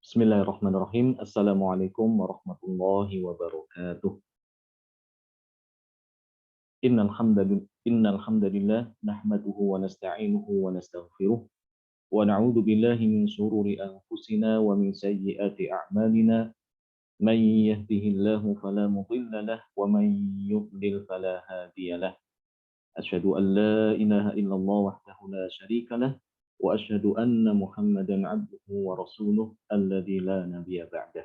Bismillahirrahmanirrahim. Assalamualaikum warahmatullahi wabarakatuh. Innal hamdalillah nahmaduhu wa nasta'inuhu wa nastaghfiruh wa na'udzu billahi min shururi anfusina wa min sayyiati a'malina. Man yahdihillahu fala mudilla lahu wa man yudlil fala hadiya lahu. Asyhadu an la ilaha illallah wahdahu la syarika lahu wa asyhadu anna Muhammadan 'abduhu wa rasuluh alladzi la nabiyya ba'dah.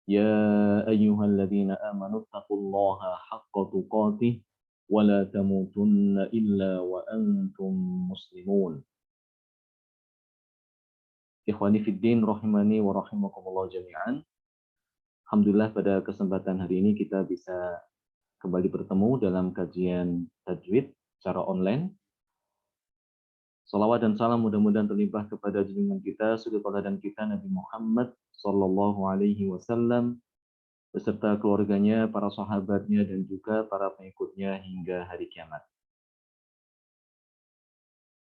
يا أيها الذين آمنوا اتقوا الله حق تقاته ولا تموتن إلا وأنتم مسلمون. Ikhwani fiddin rahimani wa rahimakumullah jami'an. Alhamdulillah pada kesempatan hari ini kita bisa kembali bertemu dalam kajian tajwid secara online. Salawat dan salam mudah-mudahan terlimpah kepada junjungan kita, suri tauladan kita Nabi Muhammad sallallahu alaihi wasallam beserta keluarganya, para sahabatnya, dan juga para pengikutnya hingga hari kiamat.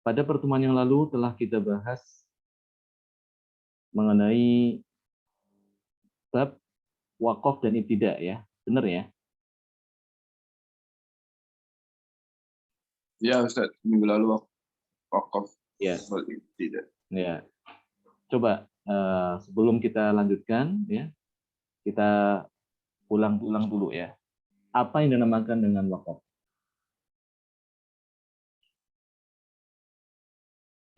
Pada pertemuan yang lalu telah kita bahas mengenai bab wakaf dan ibtida ya, benar ya? Ya Ustaz, minggu lalu wakaf Ya. Ibtida. Ya. Coba sebelum kita lanjutkan ya, kita ulang dulu ya. Apa yang dinamakan dengan wakaf?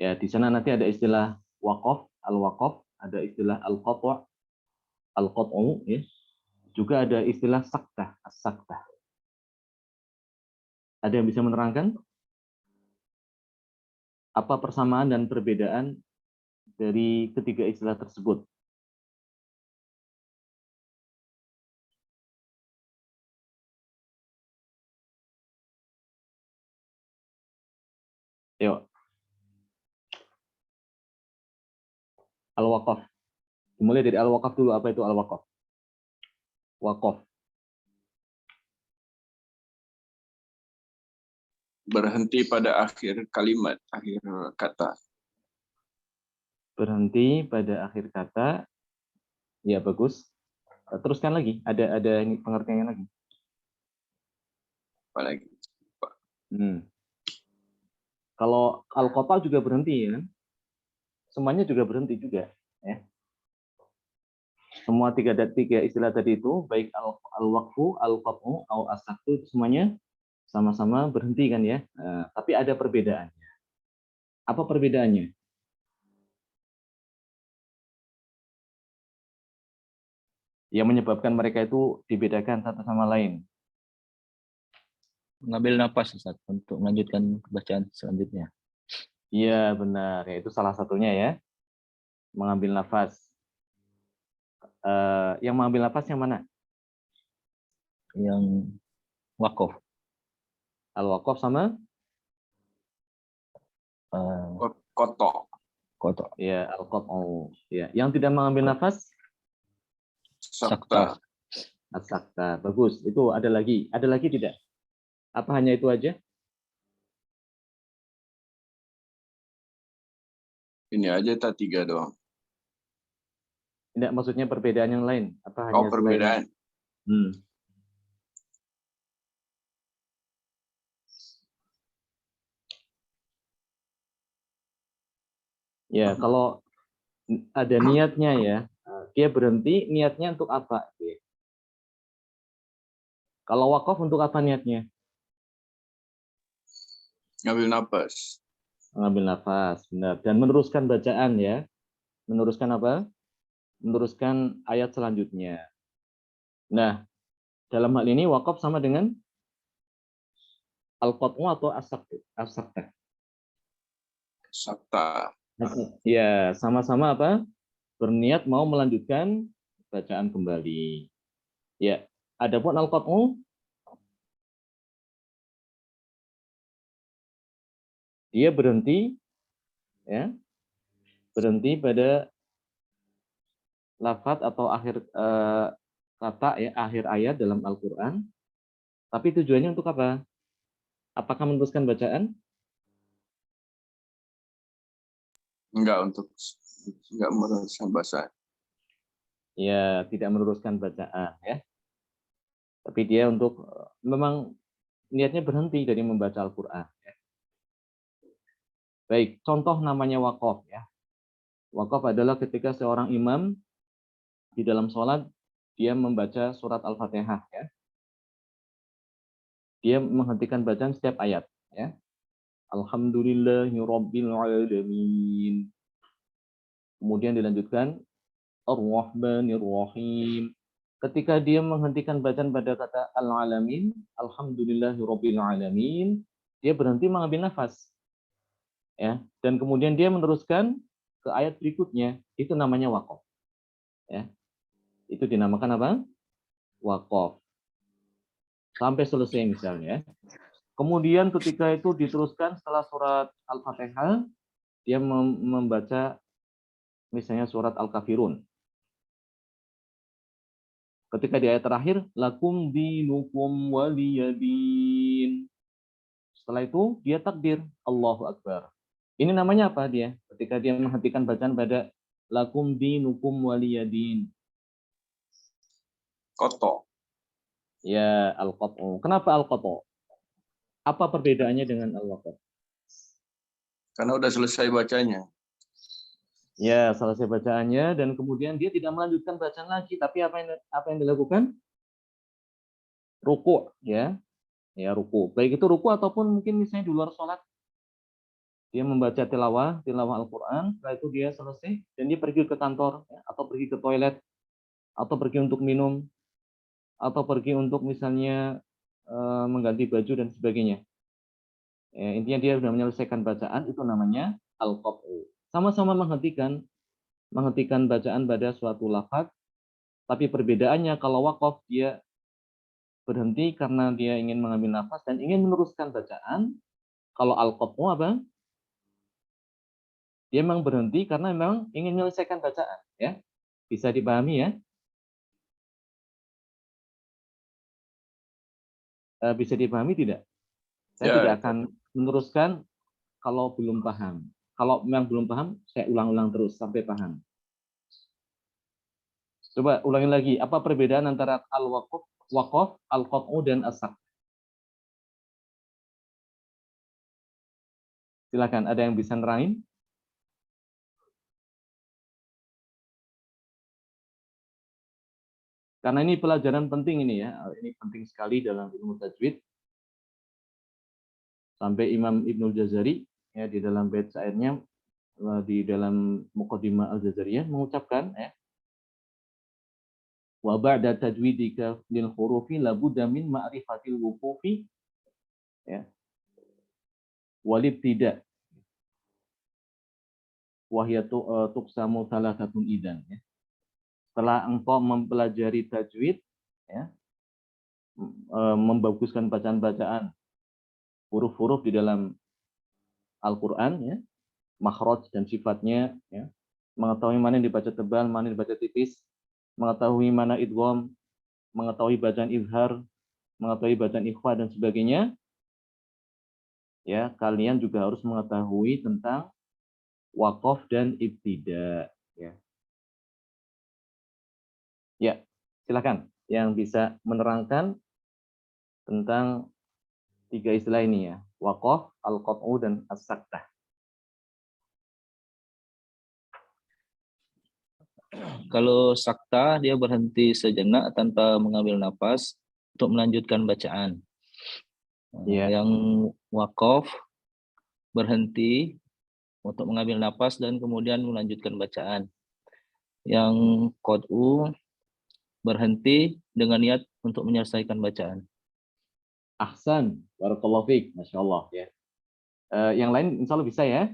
Ya, di sana nanti ada istilah wakaf, al-wakaf, ada istilah al-qata', al-qat'u ya. Juga ada istilah saktah, as-saktah. Ada yang bisa menerangkan apa persamaan dan perbedaan dari ketiga istilah tersebut? Yuk. Al-wakaf. Dimulai dari al-wakaf dulu. Apa itu al-wakaf? Wakaf. Berhenti pada akhir kalimat, akhir kata. Berhenti pada akhir kata. Ya, bagus. Teruskan lagi. Ada ini pengertiannya lagi. Apalagi. Kalau al-qata juga berhenti ya. Semuanya juga berhenti juga ya. Semua tiga istilah tadi itu, baik al-waqfu, al-qat'u, atau as-saktu, semuanya sama-sama berhenti kan ya. Tapi ada perbedaannya. Apa perbedaannya? Yang menyebabkan mereka itu dibedakan satu sama lain. Mengambil nafas Ustaz untuk melanjutkan bacaan selanjutnya. Iya benar, ya, itu salah satunya ya. Mengambil nafas. Yang mengambil nafas yang mana? Yang wakaf. Al-wakaf sama? Kotok. Kotok. Ya, al-qat'u. Ya. Yang tidak mengambil nafas? Sakta. As-sakta. Bagus. Itu ada lagi. Ada lagi tidak? Apa hanya itu aja? Ini aja tak 3 doang. Tidak, maksudnya perbedaan yang lain. Apa hanya perbedaan. Ya, kalau ada niatnya ya, dia berhenti, niatnya untuk apa? Kalau wakaf untuk apa niatnya? Ngambil nafas. Mengambil nafas, benar. Dan meneruskan bacaan ya. Meneruskan apa? Meneruskan ayat selanjutnya. Nah, dalam hal ini wakaf sama dengan al-qat'u atau as-sakta? Sakta. Ya, sama-sama apa? Berniat mau melanjutkan bacaan kembali. Ya, adapun al-qat'u dia berhenti ya. Berhenti pada lafaz atau akhir kata ya, akhir ayat dalam Al-Qur'an. Tapi tujuannya untuk apa? Apakah meneruskan bacaan? Enggak meneruskan bahasa. Ya, tidak meneruskan bacaan ya. Tapi dia untuk memang niatnya berhenti dari membaca Al-Qur'an ya. Baik, contoh namanya waqaf ya. Waqaf adalah ketika seorang imam di dalam sholat dia membaca surat Al-Fatihah ya. Dia menghentikan bacaan setiap ayat ya. Alhamdulillahirabbil alamin. Kemudian dilanjutkan Ar-Rahmanir Rahim. Ketika dia menghentikan bacaan pada kata Al-Alamin, Alhamdulillahirabbil alamin, dia berhenti mengambil nafas. Ya, dan kemudian dia meneruskan ke ayat berikutnya, itu namanya waqaf. Ya. Itu dinamakan apa? Waqaf. Sampai selesai misalnya. Kemudian ketika itu diteruskan setelah surat Al-Fatihah, dia membaca misalnya surat Al-Kafirun. Ketika di ayat terakhir, lakum dinukum waliyadin. Setelah itu dia takbir, Allahu Akbar. Ini namanya apa dia? Ketika dia menghentikan bacaan pada lakum dinukum waliyadin. Koto. Ya, al-qat'u. Kenapa al-qat'u? Apa perbedaannya dengan al-waqf? Karena udah selesai bacanya. Ya, selesai bacaannya dan kemudian dia tidak melanjutkan bacaan lagi, tapi apa yang dilakukan? Ruku, ya. Ya, ruku. Baik itu ruku ataupun mungkin misalnya di luar sholat. Dia membaca tilawah Al-Qur'an, setelah itu dia selesai dan dia pergi ke kantor ya, atau pergi ke toilet atau pergi untuk minum atau pergi untuk misalnya mengganti baju dan sebagainya. Ya, intinya dia sudah menyelesaikan bacaan, itu namanya al-qat'u. Sama-sama menghentikan bacaan pada suatu lafaz, tapi perbedaannya kalau waqaf dia berhenti karena dia ingin mengambil nafas dan ingin meneruskan bacaan. Kalau al-qat'u apa? Dia memang berhenti karena memang ingin menyelesaikan bacaan, ya. Bisa dipahami ya? Bisa dipahami tidak? Saya Ya, tidak akan meneruskan kalau belum paham. Kalau memang belum paham, saya ulang-ulang terus sampai paham. Coba ulangi lagi, apa perbedaan antara waqaf, al-qat'u dan as-saqt? Silakan, ada yang bisa nerangin? Karena ini pelajaran penting ini ya, ini penting sekali dalam ilmu tajwid. Sampai Imam Ibnul Jazari ya di dalam bait syairnya di dalam Muqaddimah Al-Jazariyah mengucapkan ya, wa ba'da tajwidika lil hurufi labudda min ma'rifatil wuqufi ya walib tidak wahya tuqsamu thalathatun idan ya. Setelah engkau mempelajari tajwid ya, membaguskan bacaan-bacaan huruf-huruf di dalam Al-Qur'an ya, makhraj dan sifatnya ya, mengetahui mana yang dibaca tebal, mana yang dibaca tipis, mengetahui mana idgham, mengetahui bacaan izhar, mengetahui bacaan ikhfa dan sebagainya. Ya, kalian juga harus mengetahui tentang waqaf dan ibtida ya. Ya, silakan yang bisa menerangkan tentang tiga istilah ini ya. Waqaf, al-qat'u dan as-saktah. Kalau sakta dia berhenti sejenak tanpa mengambil nafas untuk melanjutkan bacaan. Ya. Yang wakaf berhenti untuk mengambil nafas dan kemudian melanjutkan bacaan. Yang qat'u berhenti dengan niat untuk menyelesaikan bacaan. Ahsan, barakallahu fiik, Masya Allah ya. Yang lain insya Allah bisa ya.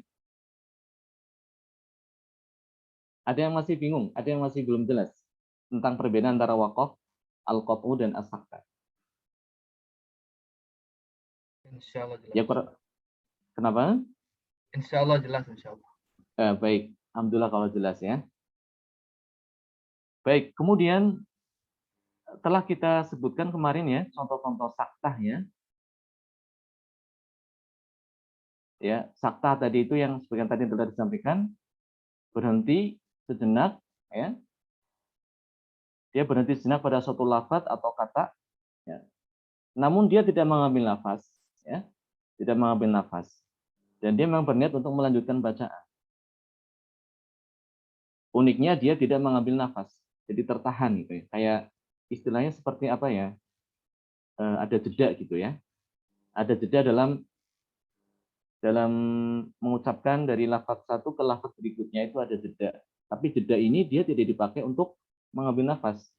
Ada yang masih bingung, ada yang masih belum jelas tentang perbedaan antara waqaf, al-qat'u dan as-saktah. Insya Allah jelas. Ya, kenapa? Insya Allah jelas, insya Allah. Baik, alhamdulillah kalau jelas ya. Baik, kemudian telah kita sebutkan kemarin ya contoh-contoh saktah ya. Ya, saktah tadi itu yang sebagian tadi telah disampaikan, berhenti sejenak ya. dia berhenti sejenak pada suatu lafaz atau kata, ya. Namun dia tidak mengambil nafas, ya, tidak mengambil nafas, dan dia memang berniat untuk melanjutkan bacaan. Uniknya dia tidak mengambil nafas, jadi tertahan gitu ya. Kayak istilahnya seperti apa ya? Ada jeda gitu ya. Ada jeda dalam mengucapkan dari lafaz satu ke lafaz berikutnya itu ada jeda. Tapi jeda ini dia tidak dipakai untuk mengambil nafas.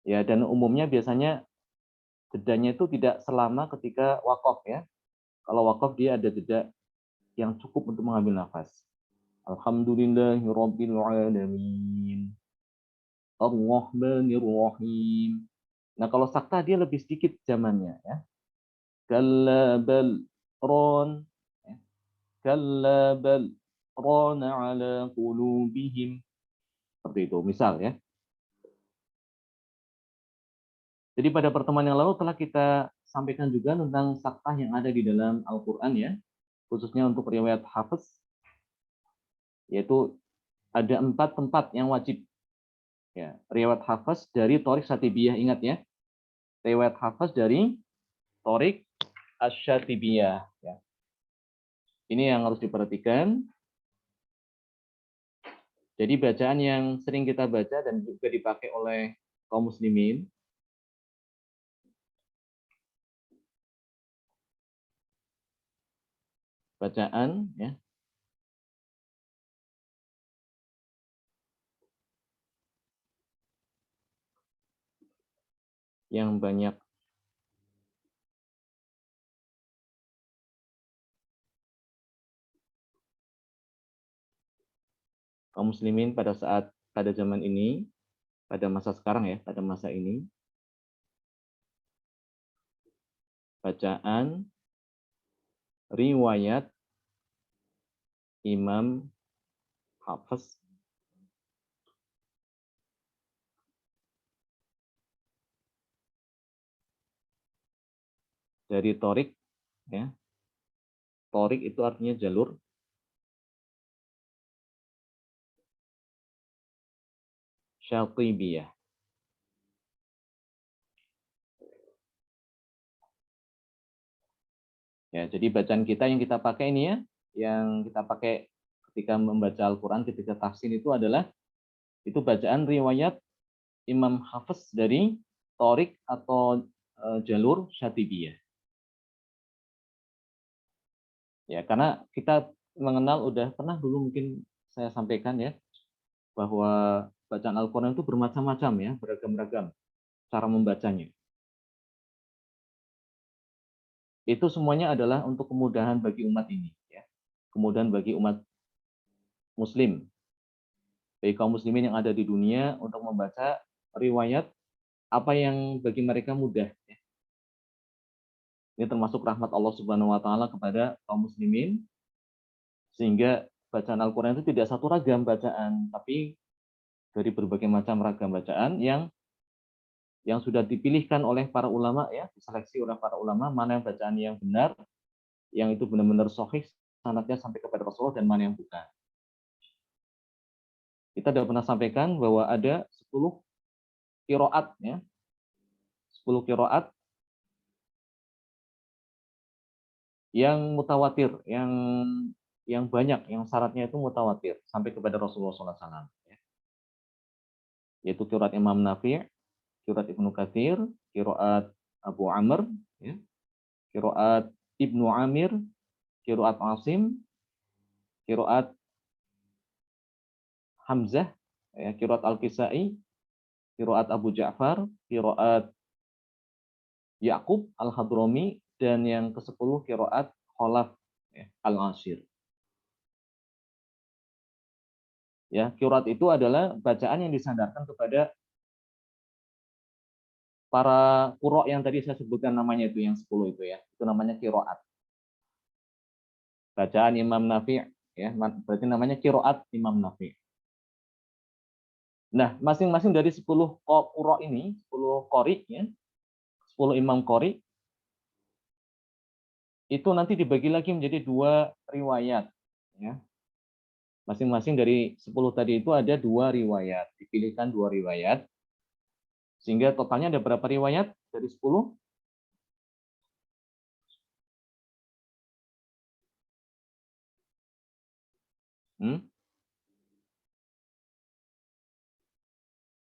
Ya, dan umumnya biasanya jedanya itu tidak selama ketika wakaf ya. Kalau wakaf dia ada jeda yang cukup untuk mengambil nafas. Alhamdulillahirabbil alamin. Ar-Rahmanir-Rahim. Nah, kalau sakta dia lebih sedikit zamannya ya. Kalla bal ron. Kalla bal rana ala qulubihim. Seperti itu, misal ya. Jadi pada pertemuan yang lalu telah kita sampaikan juga tentang saktah yang ada di dalam Al-Quran ya, khususnya untuk riwayat Hafiz, yaitu ada 4 tempat yang wajib. Ya, riwayat Hafiz dari Thoriq Syatibiyah, ingat ya, riwayat Hafiz dari Thoriq Asy-Syatibiyah. Ya. Ini yang harus diperhatikan. Jadi bacaan yang sering kita baca dan juga dipakai oleh kaum muslimin, bacaan ya, yang banyak kaum muslimin pada zaman ini, pada masa sekarang ya, pada masa ini, bacaan riwayat Imam Hafiz dari Thoriq ya. Thoriq itu artinya jalur. Syatibiyah. Ya, jadi bacaan kita yang kita pakai ini ya, yang kita pakai ketika membaca Al-Quran, ketika tafsir itu adalah itu bacaan riwayat Imam Hafiz dari Thoriq atau jalur Syatibiyah. Ya, karena kita mengenal udah pernah dulu mungkin saya sampaikan ya bahwa bacaan Al-Quran itu bermacam-macam ya, beragam-ragam cara membacanya. Itu semuanya adalah untuk kemudahan bagi umat ini ya. Kemudahan bagi umat muslim, bagi kaum muslimin yang ada di dunia untuk membaca riwayat apa yang bagi mereka mudah ya. Ini termasuk rahmat Allah Subhanahu wa taala kepada kaum muslimin sehingga bacaan Al-Qur'an itu tidak satu ragam bacaan, tapi dari berbagai macam ragam bacaan yang sudah dipilihkan oleh para ulama ya, diseleksi oleh para ulama mana yang bacaan yang benar, yang itu benar-benar sahih sanadnya sampai kepada Rasulullah dan mana yang bukan. Kita sudah pernah sampaikan bahwa ada 10 qiraat ya. 10 qiraat yang mutawatir, yang banyak, yang syaratnya itu mutawatir sampai kepada Rasulullah SAW. Ya. Yaitu qiraat Imam Nafi', qiraat Ibnu Katsir, qiraat Abu Amr, ya. Qiraat Ibnu Amir, qiraat Asim, qiraat Hamzah, ya, qiraat Al-Kisai, qiraat Abu Ja'far, qiraat Ya'qub Al-Hadrami, dan yang ke-10 qiraat Khalaf ya, Al-Ashir. Ya, qiraat itu adalah bacaan yang disandarkan kepada para qurra yang tadi saya sebutkan namanya itu yang 10 itu ya. Itu namanya qiraat. Bacaan Imam Nafi' ya, berarti namanya qiraat Imam Nafi'. Nah, masing-masing dari 10 qurra ini, 10 qori ya, 10 imam qori itu nanti dibagi lagi menjadi 2 riwayat ya. Masing-masing dari 10 tadi itu ada 2 riwayat, dipilihkan 2 riwayat. Sehingga totalnya ada berapa riwayat dari 10?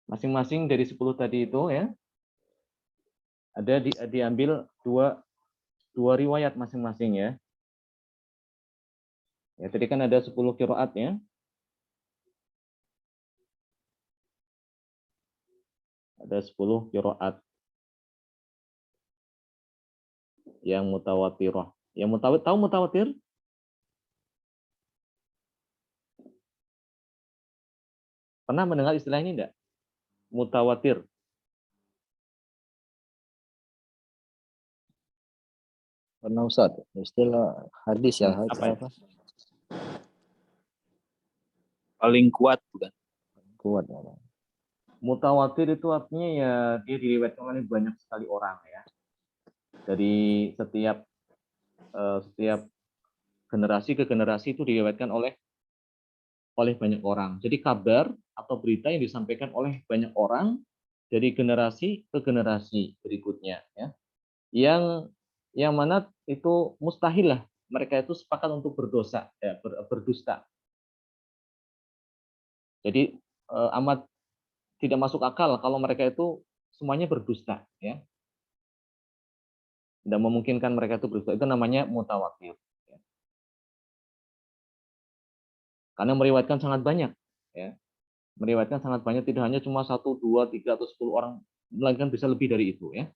Masing-masing dari 10 tadi itu ya, ada diambil dua riwayat masing-masing ya. Ya, tadi kan ada 10 qiraat ya. Ada 10 qiraat yang mutawatirah. Yang mutawatir, tahu mutawatir? Pernah mendengar istilah ini enggak? Mutawatir. Pernah Ustaz, istilah hadis ya, Apa ya? apa? Paling kuat bukan? Kuat. Mutawatir itu artinya ya dia diriwayatkan oleh banyak sekali orang ya. Dari setiap generasi ke generasi itu diriwayatkan oleh banyak orang. Jadi kabar atau berita yang disampaikan oleh banyak orang dari generasi ke generasi berikutnya ya. Yang mana itu mustahil lah mereka itu sepakat untuk berdosa ya, berdusta. Jadi amat tidak masuk akal kalau mereka itu semuanya berdusta ya. Tidak memungkinkan mereka itu berdusta. Itu namanya mutawatir. Ya. Karena meriwayatkan sangat banyak ya. Meriwayatkan sangat banyak, tidak hanya cuma 1, 2, 3 atau 10 orang, melainkan bisa lebih dari itu ya.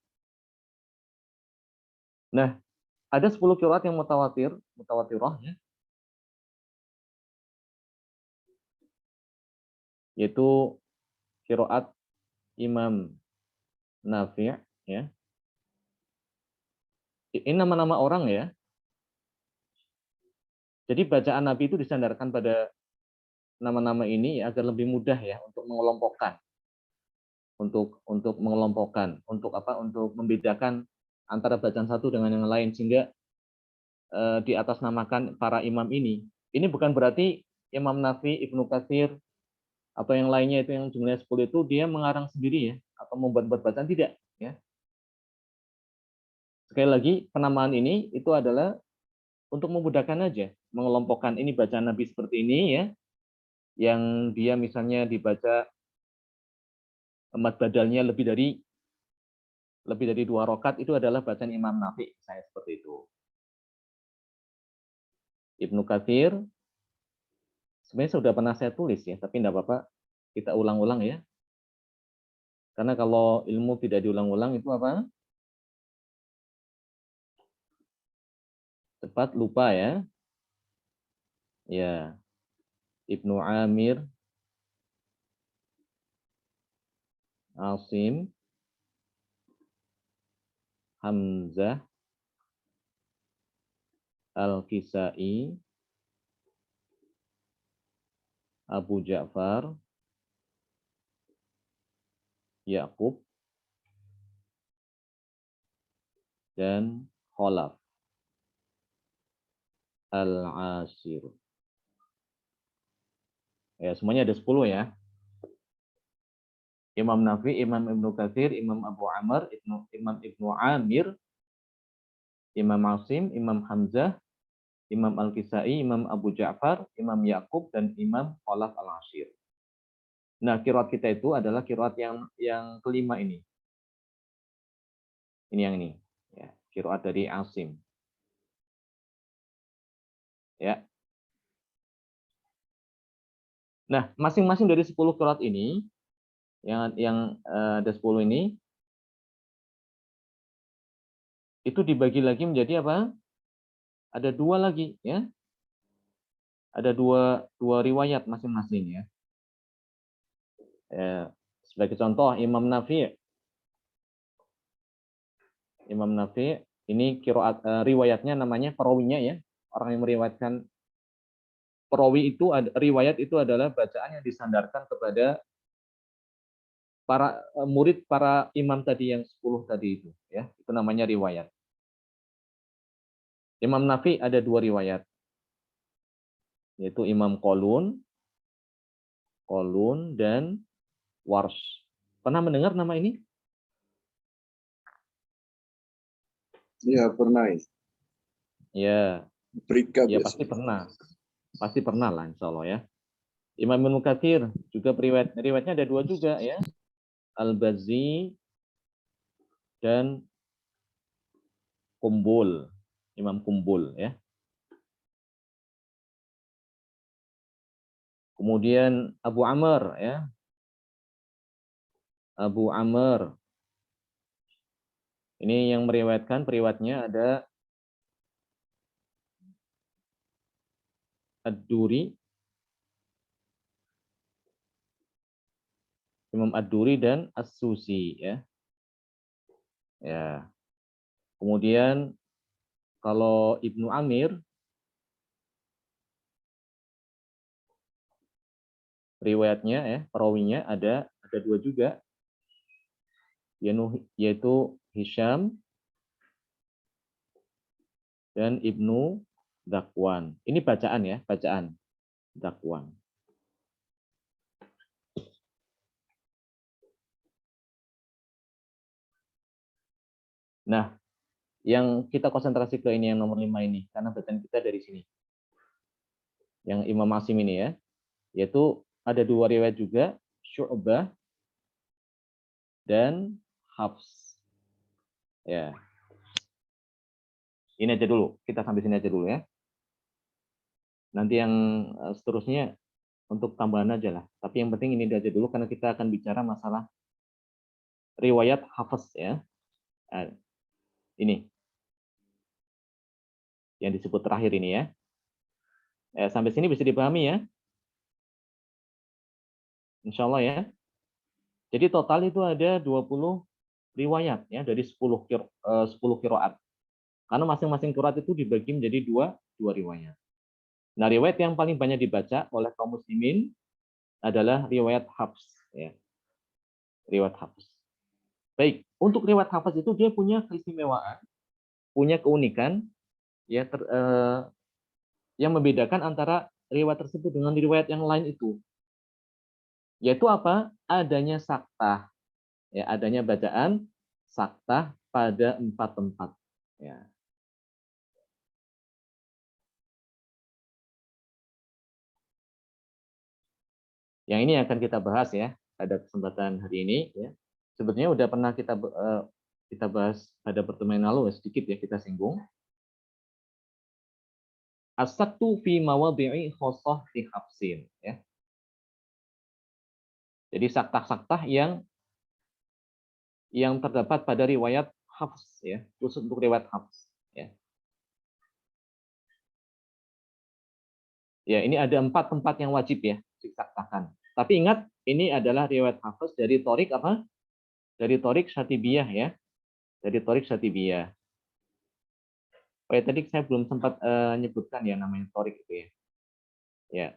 Nah, ada 10 qiraat yang mutawatirah ya. Yaitu qiraat Imam Nafi' ya. Ini nama-nama orang ya. Jadi bacaan Nabi itu disandarkan pada nama-nama ini agar lebih mudah ya untuk mengelompokkan. Untuk mengelompokkan, untuk apa? Untuk membedakan antara bacaan satu dengan yang lain sehingga di atas namakan para imam ini. Ini bukan berarti Imam Nafi, Ibnu Katsir atau yang lainnya itu yang jumlahnya 10 itu dia mengarang sendiri ya atau membuat bacaan, tidak ya. Sekali lagi penamaan ini itu adalah untuk memudahkan aja, mengelompokkan ini bacaan Nabi seperti ini ya, yang dia misalnya dibaca mad badalnya lebih dari 2 rakaat itu adalah bacaan Imam Nafi, saya seperti itu. Ibnu Katsir sebenarnya sudah pernah saya tulis ya, tapi tidak apa-apa kita ulang-ulang ya. Karena kalau ilmu tidak diulang-ulang itu apa? Cepat lupa ya. Ya, Ibnu Amir, Asim, Hamzah, Al-Kisai, Abu Ja'far, Yakub, dan Khalaf Al-Ashir. Ya, semuanya ada 10 ya. Imam Nafi, Imam Ibnu Katsir, Imam Abu Amr, Imam Ibnu Amir, Imam Asim, Imam Hamzah, Imam Al-Kisai, Imam Abu Ja'far, Imam Yakub, dan Imam Khalaf Al-Ashir. Nah, qiraat kita itu adalah qiraat yang kelima ini. Ini yang ini. Ya, qiraat dari Asim. Ya. Nah, masing-masing dari 10 qiraat ini, yang ada 10 ini, itu dibagi lagi menjadi apa? Ada 2 lagi ya. Ada dua riwayat masing-masing ya. Sebagai contoh Imam Nafi' ini qiraat riwayatnya namanya perawinya ya. Orang yang meriwayatkan perawi itu riwayat itu adalah bacaan yang disandarkan kepada para murid para imam tadi yang 10 tadi itu ya. Itu namanya riwayat. Imam Nafi ada 2 riwayat. Yaitu Imam Qalun dan Warsh. Pernah mendengar nama ini? Ya, pernah. Ya, Perikap ya ya. pasti pernah. Pasti pernah lah insya Allah ya. Imam Ibnu Katsir juga riwayatnya ada dua juga ya. Al-Bazzi dan Kumbul. Imam Kumbul ya. Kemudian Abu Amr ya. Abu Amr. Ini yang meriwayatkan periwayatnya ada Ad-Duri, Imam Ad-Duri dan As-Susi ya. Ya. Kemudian kalau Ibnu Amir riwayatnya ya, perawinya ada dua juga, yaitu Hisham dan Ibnu Dakwan. Ini bacaan ya, bacaan Dakwan. Nah, yang kita konsentrasi ke ini yang nomor 5 ini, karena bacaan kita dari sini. Yang Imam Asim ini ya, yaitu ada dua riwayat juga, Syu'bah dan Hafs. Ya. Ini aja dulu, kita sampai sini aja dulu ya. Nanti yang seterusnya untuk tambahan aja lah. Tapi yang penting ini aja dulu karena kita akan bicara masalah riwayat Hafs ya. Nah, ini yang disebut terakhir ini ya. Sampai sini bisa dipahami ya. Insya Allah ya. Jadi total itu ada 20 riwayat ya dari 10 qiraat. Karena masing-masing qiraat itu dibagi menjadi dua riwayat. Nah, riwayat yang paling banyak dibaca oleh kaum muslimin adalah riwayat Hafs ya. Riwayat Hafs. Baik, untuk riwayat Hafs itu dia punya keistimewaan, punya keunikan ya yang membedakan antara riwayat tersebut dengan riwayat yang lain itu. Yaitu apa? Adanya saktah. Ya, adanya bacaan saktah pada 4 tempat. Ya. Yang ini akan kita bahas ya pada kesempatan hari ini. Ya. Sebetulnya udah pernah kita bahas pada pertemuan lalu sedikit ya kita singgung. As-saktu fi mawadhi'i khosoh fi hafsin. Ya. Jadi saktah-saktah yang terdapat pada riwayat Hafs ya, khusus untuk riwayat Hafs ya. Ya, ini ada 4 tempat yang wajib ya disaktahkan. Tapi ingat, ini adalah riwayat Hafs dari Thoriq apa? Dari Thoriq Syatibiyah ya. Dari Thoriq Syatibiyah. Oh ya, tadi saya belum sempat menyebutkan ya namanya Thoriq itu ya. Ya.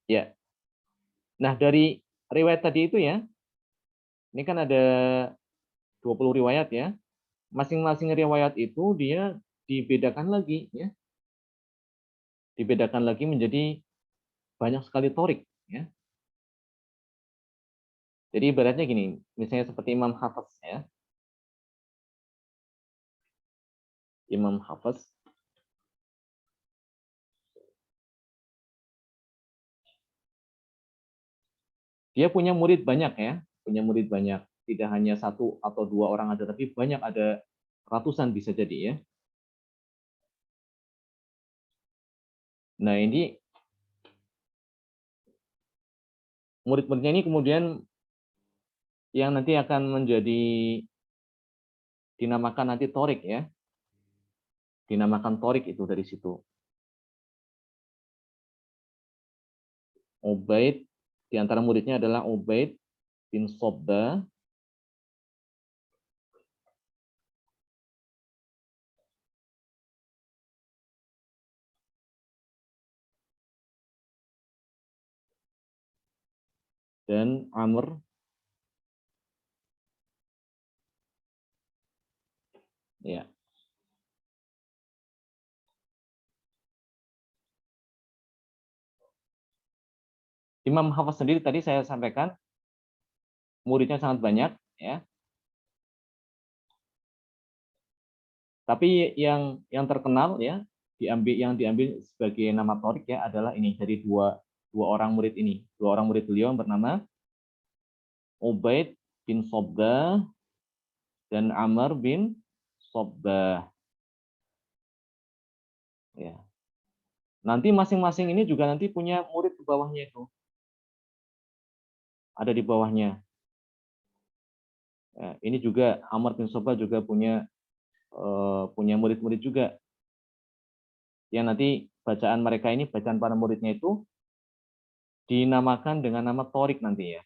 Ya. Nah, dari riwayat tadi itu ya, ini kan ada 20 riwayat ya. Masing-masing riwayat itu dia dibedakan lagi ya. Dibedakan lagi menjadi banyak sekali Thoriq ya. Jadi ibaratnya gini, misalnya seperti Imam Hafs ya. Imam Hafs dia punya murid banyak ya, punya murid banyak. Tidak hanya 1 atau 2 orang ada, tapi banyak, ada ratusan bisa jadi ya. Nah, ini murid-muridnya ini kemudian yang nanti akan menjadi dinamakan nanti Thoriq ya. Dinamakan Thoriq itu dari situ. Ubaid, di antara muridnya adalah Ubaid bin Sobba, dan Amr ya. Imam Hafs sendiri tadi saya sampaikan muridnya sangat banyak ya. Tapi yang terkenal ya diambil sebagai nama torik ya adalah ini dari dua orang murid ini, dua orang murid beliau yang bernama Ubaid bin Sobbah dan Amr bin Sobbah. Ya. Nanti masing-masing ini juga nanti punya murid di bawahnya itu. Ada di bawahnya. Ya, ini juga Amr bin Sobbah juga punya murid-murid juga. Yang nanti bacaan mereka ini, bacaan para muridnya itu dinamakan dengan nama torik nanti ya.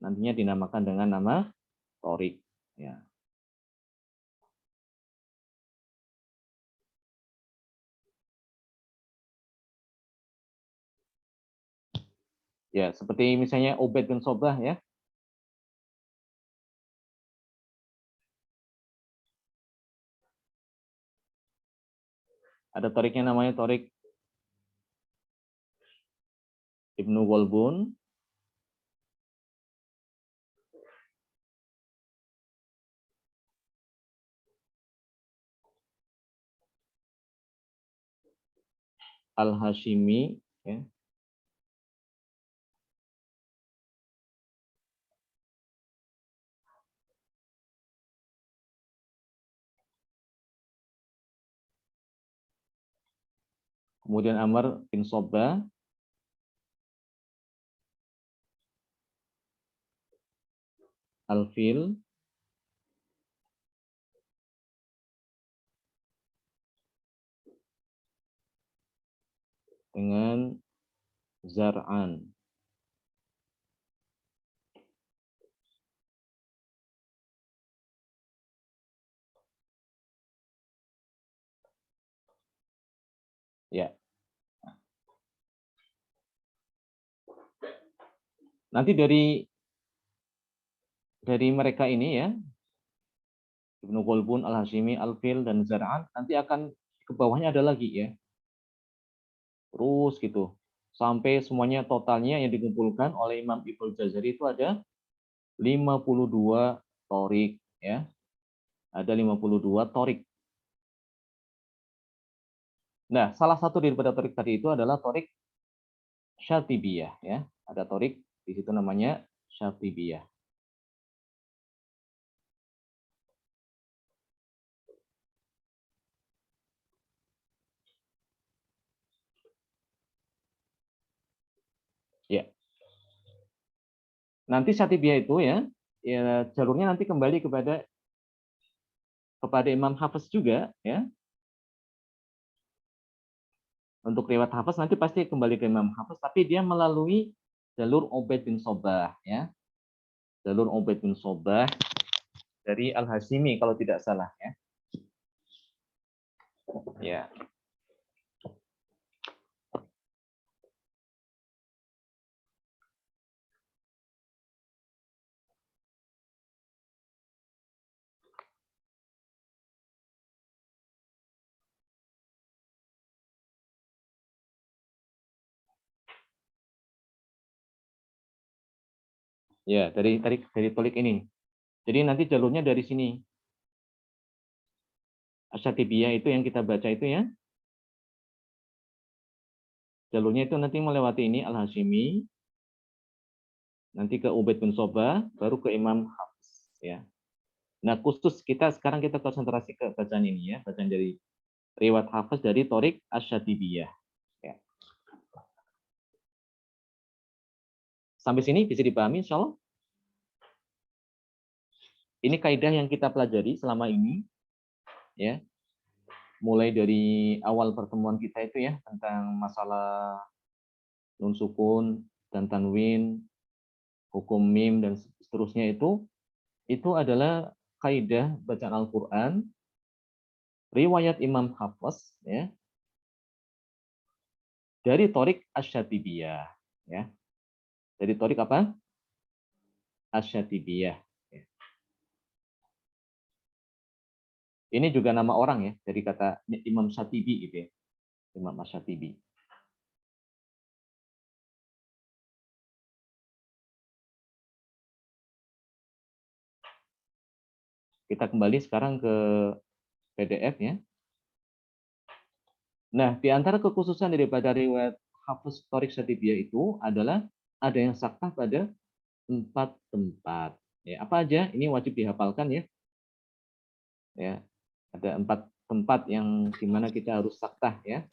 Nantinya dinamakan dengan nama torik. Ya. Ya, seperti misalnya Ubaid bin Sobbah ya. Ada toriknya namanya torik Ibnu Golbun. Al-Hashimi ya. Kemudian Amr bin Sobbah, Al-Fil, dengan Zar'an. Ya. Nanti dari mereka ini ya, Ibnu Golbun, Al-Hashimi, Al-Fil, dan Zar'an, nanti akan ke bawahnya ada lagi ya. Terus gitu. Sampai semuanya totalnya yang dikumpulkan oleh Imam Ibnu Jazari itu ada 52 torik ya. Ada 52 torik. Nah, salah satu daripada torik tadi itu adalah torik Syatibiyah ya. Ada torik di situ namanya Syatibiyah. Ya. Nanti Syatibiyah itu ya, jalurnya nanti kembali kepada Imam Hafiz juga ya. Untuk riwayat Hafiz nanti pasti kembali ke Imam Hafiz, tapi dia melalui jalur Ubaid bin Sobbah ya. Jalur Ubaid bin Sobbah dari Al-Hashimi kalau tidak salah ya. Ya. Ya, dari tolik ini. Jadi nanti jalurnya dari sini. Asyatibiyah itu yang kita baca itu ya. Jalurnya itu nanti melewati ini Al-Hashimi, nanti ke Ubaid bin Sobbah, baru ke Imam Hafiz ya. Nah, khusus sekarang kita konsentrasi ke bacaan ini ya, bacaan dari riwayat Hafiz dari Torik Asyatibiyah. Ya. Sampai sini bisa dipahami insyaallah. Ini kaidah yang kita pelajari selama ini ya. Mulai dari awal pertemuan kita itu ya tentang masalah nun sukun dan tanwin, hukum mim dan seterusnya itu adalah kaidah bacaan Al-Qur'an riwayat Imam Hafiz ya dari Torik Asyatibiyah ya. Dari Torik apa? Asyatibiyah. Ini juga nama orang ya, dari kata Imam Syatibi gitu ya. Imam Asyatibi. Kita kembali sekarang ke PDF ya. Nah, di antara kekhususan daripada riwayat Hafiz Thoriq Syatibiyah itu adalah ada yang saktah pada 4 tempat. Ya, apa aja? Ini wajib dihafalkan ya. Ya, ada 4 tempat yang dimana kita harus saktah ya.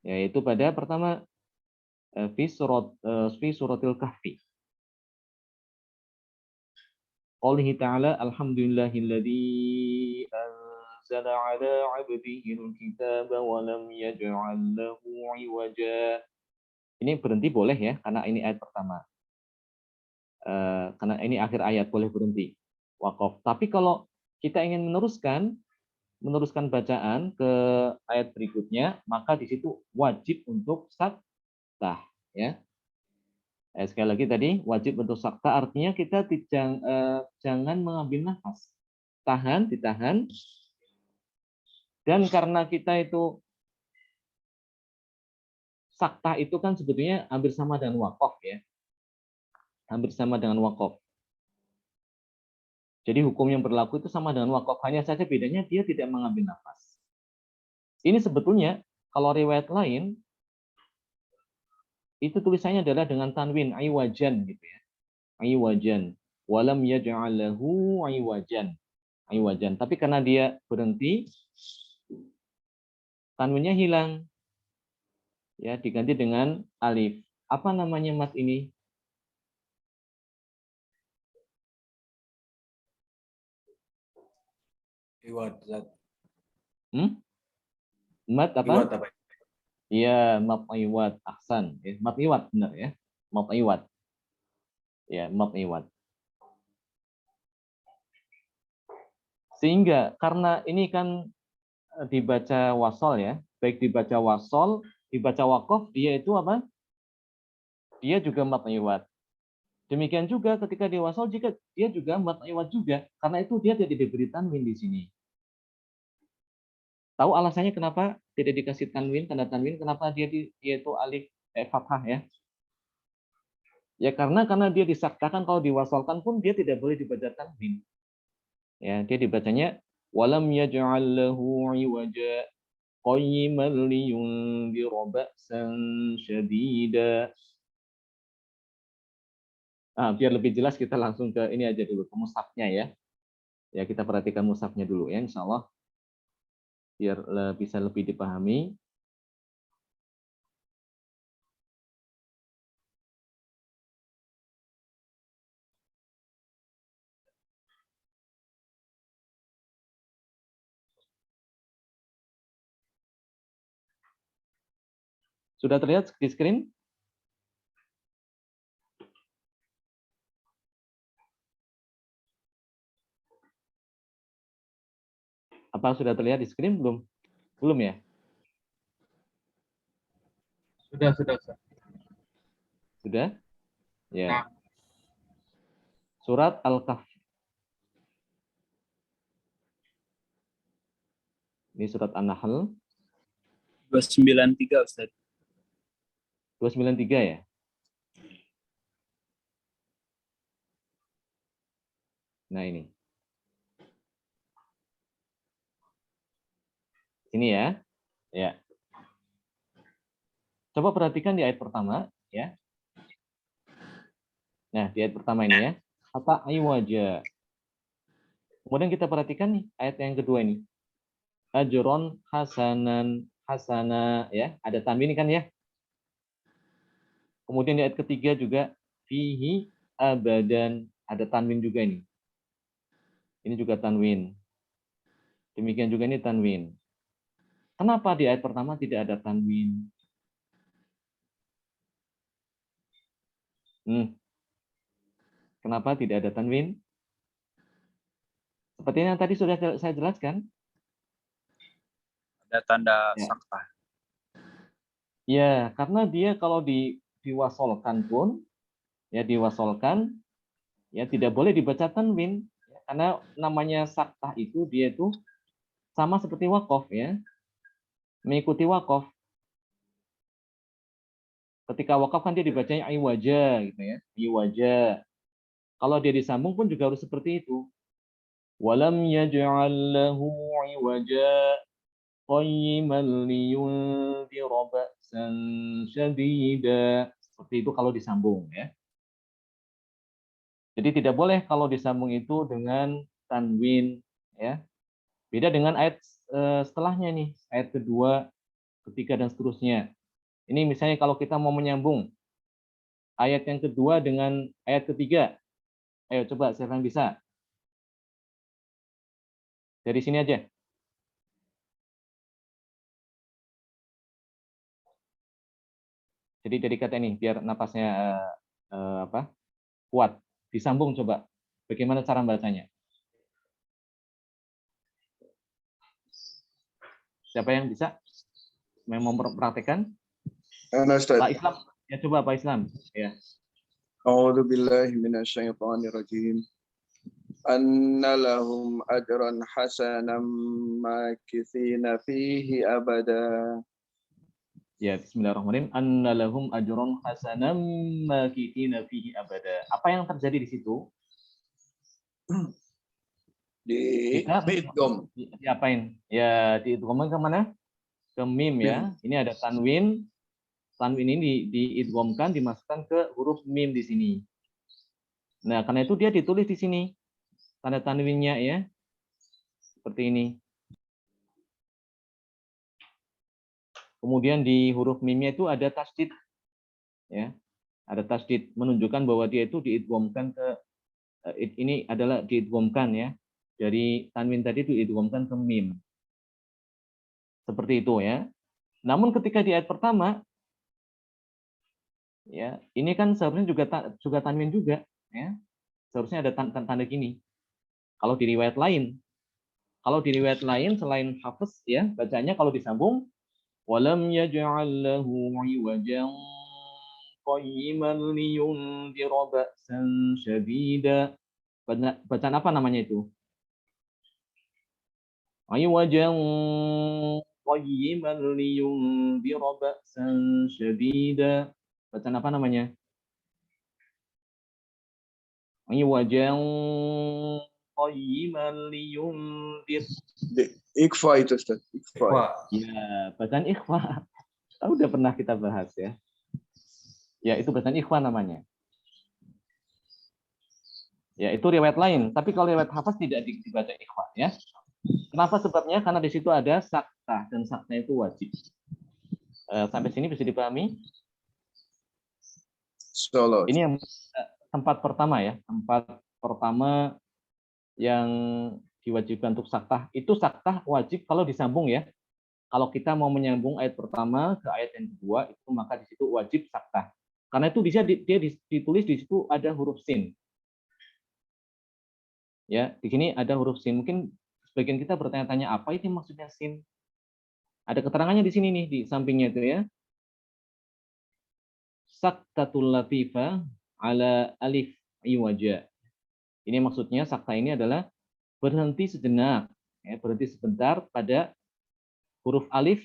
Yaitu pada pertama fi suratil kahfi. Qaulihi ta'ala alhamdulillahilladzi anzala 'ala 'abdihi al-kitaba wa lam yaj'al lahu 'iwaja. Ini berhenti boleh ya karena ini ayat pertama. Karena ini akhir ayat boleh berhenti. Waqaf. Tapi kalau kita ingin meneruskan bacaan ke ayat berikutnya, maka di situ wajib untuk saktah ya. Sekali lagi tadi wajib untuk sakta artinya kita jangan mengambil nafas. Ditahan. Dan karena kita itu sakta itu kan sebetulnya hampir sama dengan wakaf ya. Hampir sama dengan wakaf. Jadi hukum yang berlaku itu sama dengan wakaf. Hanya saja bedanya dia tidak mengambil nafas. Ini sebetulnya kalau riwayat lain itu tulisannya adalah dengan tanwin aiwajan gitu ya. Aiwajan. Walam yaj'al lahu aiwajan. Aiwajan. Tapi karena dia berhenti, tanwinnya hilang. Ya, diganti dengan alif. Apa namanya mat ini? Iwat. Mat apa? Iwat apa? Iya, mat iwat. Ahsan. Mat iwat benar ya. Mat iwat. Ya, mat iwat. Sehingga karena ini kan dibaca wasol ya, baik dibaca wasol, dibaca wakof, dia itu apa? Dia juga mat iwat. Demikian juga ketika di wasol, jika dia juga mat iwat juga, karena itu dia tidak diberi tanwin di sini. Tahu alasannya kenapa tidak dikasih tanwin, tanda tanwin, kenapa dia itu alif fathah ya? Ya karena dia disaktakan kalau diwasolkan pun dia tidak boleh dibaca tanwin. Ya, dia dibacanya walam yaj'al lahu 'iwaja qayyiman liyundhira ba'san syadida. Biar lebih jelas kita langsung ke ini aja dulu, ke mushafnya ya. Ya, kita perhatikan mushafnya dulu ya, insyaallah. Biar bisa lebih dipahami. Sudah terlihat di screen? Apa sudah terlihat di screen belum? Belum ya? Sudah. Sudah? Ya. Nah. Surat Al-Kahf. Ini surat An-Nahl. 293 Ustaz. 293 ya? Nah ini. Ini ya. Ya. Coba perhatikan di ayat pertama ya. Nah, di ayat pertama ini ya. Kata aywaja. Kemudian kita perhatikan nih ayat yang kedua ini. Ajron hasanan hasana ya, ada tanwin kan ya. Kemudian di ayat ketiga juga fihi abadan, ada tanwin juga ini. Ini juga tanwin. Demikian juga ini tanwin. Kenapa di ayat pertama tidak ada tanwin? Kenapa tidak ada tanwin? Seperti yang tadi sudah saya jelaskan. Ada tanda Ya. sakta. Ya, karena dia kalau diwasolkan pun, ya diwasolkan, ya tidak boleh dibaca tanwin. Karena namanya saktah itu, dia itu sama seperti wakof ya. Mengikuti wakof. Ketika wakof kan dia dibacanya iwaja gitu ya. Iwaja. Kalau dia disambung pun juga harus seperti itu. Walam yaj'al lahu 'iwaja qayyiman liyundhira ba'san syadida. Seperti itu kalau disambung ya. Jadi tidak boleh kalau disambung itu dengan tanwin ya. Beda dengan ayat setelahnya nih, ayat kedua, ketiga dan seterusnya. Ini misalnya kalau kita mau menyambung ayat yang kedua dengan ayat ketiga. Ayo coba siapa yang bisa? Dari sini aja. Jadi dari kata ini biar napasnya kuat. Disambung coba. Bagaimana cara bacanya? Siapa yang bisa? Yang mau mempraktekkan? Pak Islam. Ya coba Pak Islam. Ya. A'udzu billahi minasyaitonir rajim. Anna lahum ajran hasanan makithina fihi abada. Ya, bismillahirrahmanirrahim. Anna lahum ajran hasanan makithina fihi abada. Apa yang terjadi di situ? Diidgham. Diapain? Ya, diidghamkan ke mana? Ke mim ya. Ini ada tanwin. Tanwin ini diidghamkan, dimasukkan ke huruf mim di sini. Nah, karena itu dia ditulis di sini. Tanda tanwinnya ya. Seperti ini. Kemudian di huruf mimnya itu ada tasdid. Ya. Ada tasdid menunjukkan bahwa dia itu diidghamkan ke ini adalah diidghamkan ya. Dari tanwin tadi itu diidghamkan ke mim. Seperti itu ya. Namun ketika di ayat pertama ya, ini kan seharusnya juga tanwin juga ya. Seharusnya ada tanda gini. Kalau di riwayat lain selain Hafiz ya, bacanya kalau disambung walam yaj'al lahu 'iwajan qayyiman liyundhira ba'san syadida. Bacaan apa namanya itu? 'Iwajan qayyiman liyundhira ba'san syadida. Bacaan apa namanya? 'Iwajan qayyiman liyundhir. Ikhfa itu Ustaz. Ikhfa. Ya, bacaan ikhfa. Udah pernah kita bahas ya. Ya, itu bacaan ikhfa namanya. Ya, itu riwayat lain. Tapi kalau riwayat Hafaz tidak dibaca ikhfa ya. Kenapa sebabnya? Karena di situ ada saktah dan saktah itu wajib. Sampai sini bisa dipahami? Insyaallah. Ini yang tempat pertama ya. Tempat pertama yang diwajibkan untuk saktah. Itu saktah wajib kalau disambung ya. Kalau kita mau menyambung ayat pertama ke ayat yang kedua, itu maka di situ wajib saktah. Karena itu dia ditulis di situ ada huruf sin. Ya, di sini ada huruf sin. Mungkin sebagian kita bertanya-tanya apa itu maksudnya sin? Ada keterangannya di sini nih di sampingnya itu ya. Saktatul latifah ala alif iwaja. Ini maksudnya sakta ini adalah berhenti sejenak, ya, berhenti sebentar pada huruf alif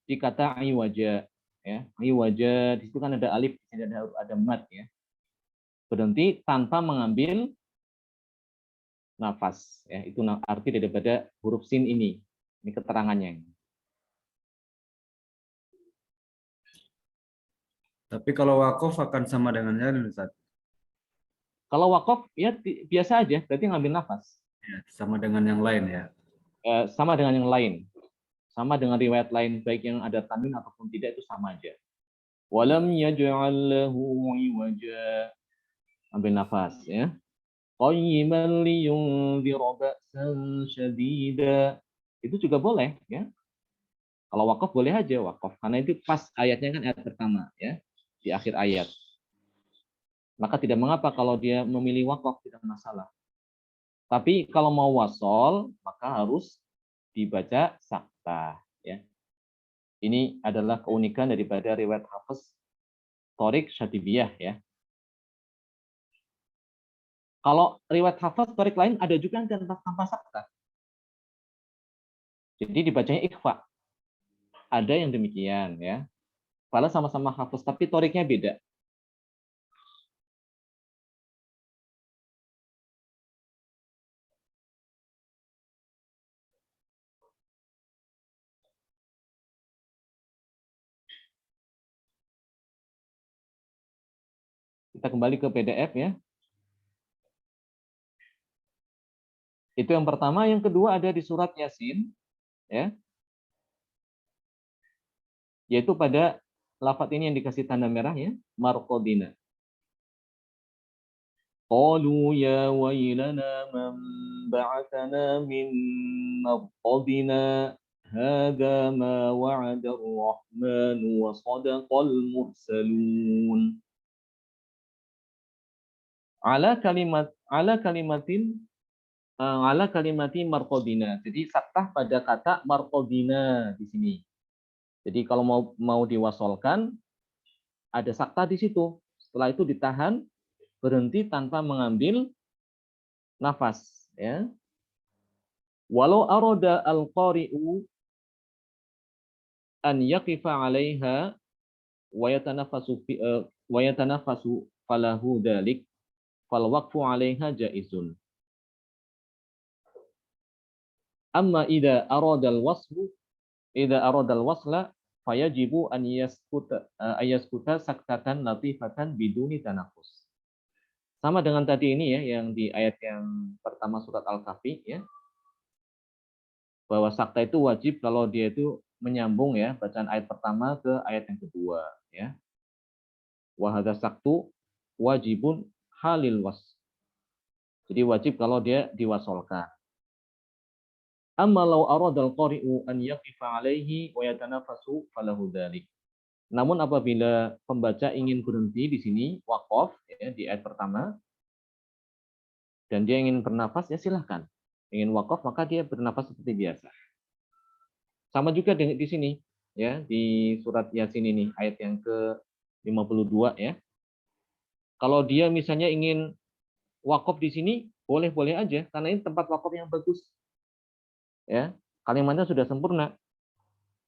di kata iwaja. Ya, iwaja di situ kan ada alif, di sini ada mad ya. Berhenti tanpa mengambil nafas, ya, itu arti daripada huruf sin ini. Ini keterangannya. Tapi kalau wakaf akan sama dengannya, Ustaz. Kalau wakaf ya biasa aja, berarti ngambil nafas. Ya, sama dengan yang lain ya. Sama dengan yang lain. Sama dengan riwayat lain, baik yang ada tanwin ataupun tidak, itu sama aja. Walam yaj'al lahu 'iwaja. Ambil nafas ya. Qayyiman liyundhira ba'san syadida. Itu juga boleh ya. Kalau wakaf boleh aja wakaf, karena itu pas ayatnya kan ayat pertama ya, di akhir ayat. Maka tidak mengapa kalau dia memilih wakaf, tidak masalah. Tapi kalau mau wasol, maka harus dibaca saktah ya. Ini adalah keunikan daripada riwayat Hafiz Thoriq Syatibiyah ya. Kalau riwayat Hafiz Thoriq lain ada juga yang tanpa saktah. Jadi dibacanya ikhfa. Ada yang demikian ya. Padahal sama-sama Hafiz tapi Thoriqnya beda. Kita kembali ke PDF ya. Itu yang pertama, yang kedua ada di surat Yasin ya. Yaitu pada lafaz ini yang dikasih tanda merah ya, marqadina. Qalu ya wailana man ba'athana min marqadina hadza ma wa'ada ar-rahman wa sadaqal mursalun. Ala kalimati marqadina. Jadi saktah pada kata marqadina di sini. Jadi kalau mau diwasolkan ada saktah di situ. Setelah itu ditahan, berhenti tanpa mengambil nafas ya. Walau arada al-qari'u an yaqifa 'alaiha wa yatanafasu falahu dalik fal waqfu 'alaiha jaizun. Amma idza arada al-wasla fayajibu an yaskuta saktatan latifatan biduni tanafus. Sama dengan tadi ini ya, yang di ayat yang pertama surat Al-Kahfi ya. Bahwa sakta itu wajib kalau dia itu menyambung ya, bacaan ayat pertama ke ayat yang kedua ya. Wa hadza saktu wajibun halil was. Jadi wajib kalau dia diwasolkan. Amma law aradal qari'u an yaqifa 'alaihi wa yatanafasu falahu dzalik. Namun apabila pembaca ingin berhenti di sini waqaf ya, di ayat pertama dan dia ingin bernafas ya silahkan. Ingin waqaf maka dia bernafas seperti biasa. Sama juga di sini ya, di surat Yasin ini ayat yang ke-52 ya. Kalau dia misalnya ingin waqaf di sini boleh-boleh aja karena ini tempat waqaf yang bagus. Ya, kalimatnya sudah sempurna.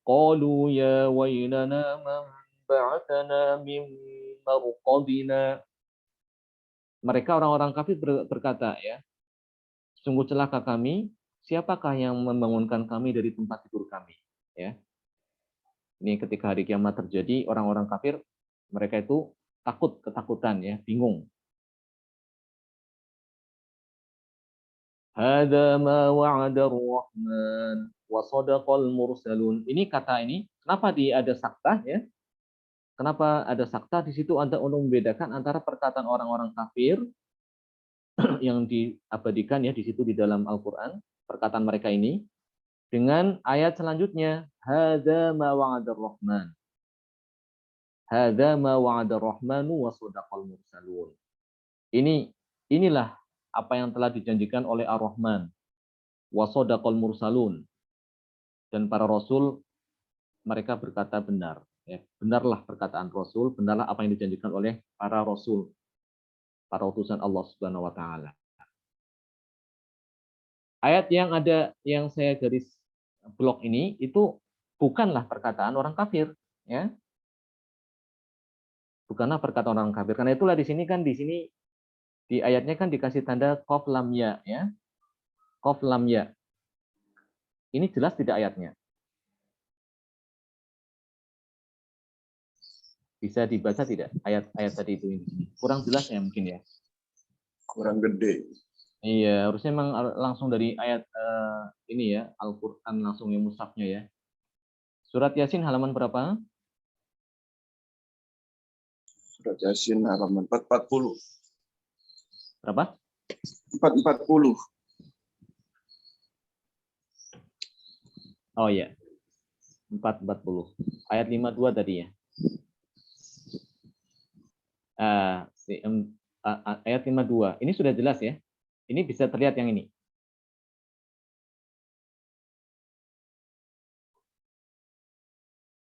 Qalu ya wailana man ba'athana min marqadina. Mereka orang-orang kafir berkata ya, sungguh celaka kami, siapakah yang membangunkan kami dari tempat tidur kami? Ya. Ini ketika hari kiamat terjadi, orang-orang kafir mereka itu ketakutan ya, bingung. Hadza ma wa'ada ar-rahman wa sadaqal mursalun. Ini kata ini, kenapa ada saktah ya? Kenapa ada saktah di situ untuk membedakan antara perkataan orang-orang kafir yang diabadikan ya di situ di dalam Al-Qur'an, perkataan mereka ini dengan ayat selanjutnya, hadza ma wa'ada ar-rahman. Hadza ma wa'ada ar-rahmanu wa sadaqal mursalun. Inilah apa yang telah dijanjikan oleh Ar-Rahman wa sadaqal mursalun, dan para rasul mereka berkata benar ya. Benarlah perkataan rasul, benarlah apa yang dijanjikan oleh para rasul, para utusan Allah Subhanahu wa taala. Ayat yang saya garis blok ini itu bukanlah perkataan orang kafir ya. Bukanlah perkataan orang kafir. Karena itulah di sini di ayatnya kan dikasih tanda qaf lam ya ya. Qaf lam ya. Ini jelas tidak ayatnya? Bisa dibaca tidak ayat-ayat tadi itu ini? Kurang jelas ya mungkin ya. Kurang gede. Iya, harusnya memang langsung dari ayat ini ya, Al-Qur'an langsung yang mushafnya ya. Surat Yasin halaman berapa? Surat Yasin halaman 440. Berapa? 440. Oh iya. 440. Ayat 52 tadi ya. Ayat 52. Ini sudah jelas ya. Ini bisa terlihat yang ini.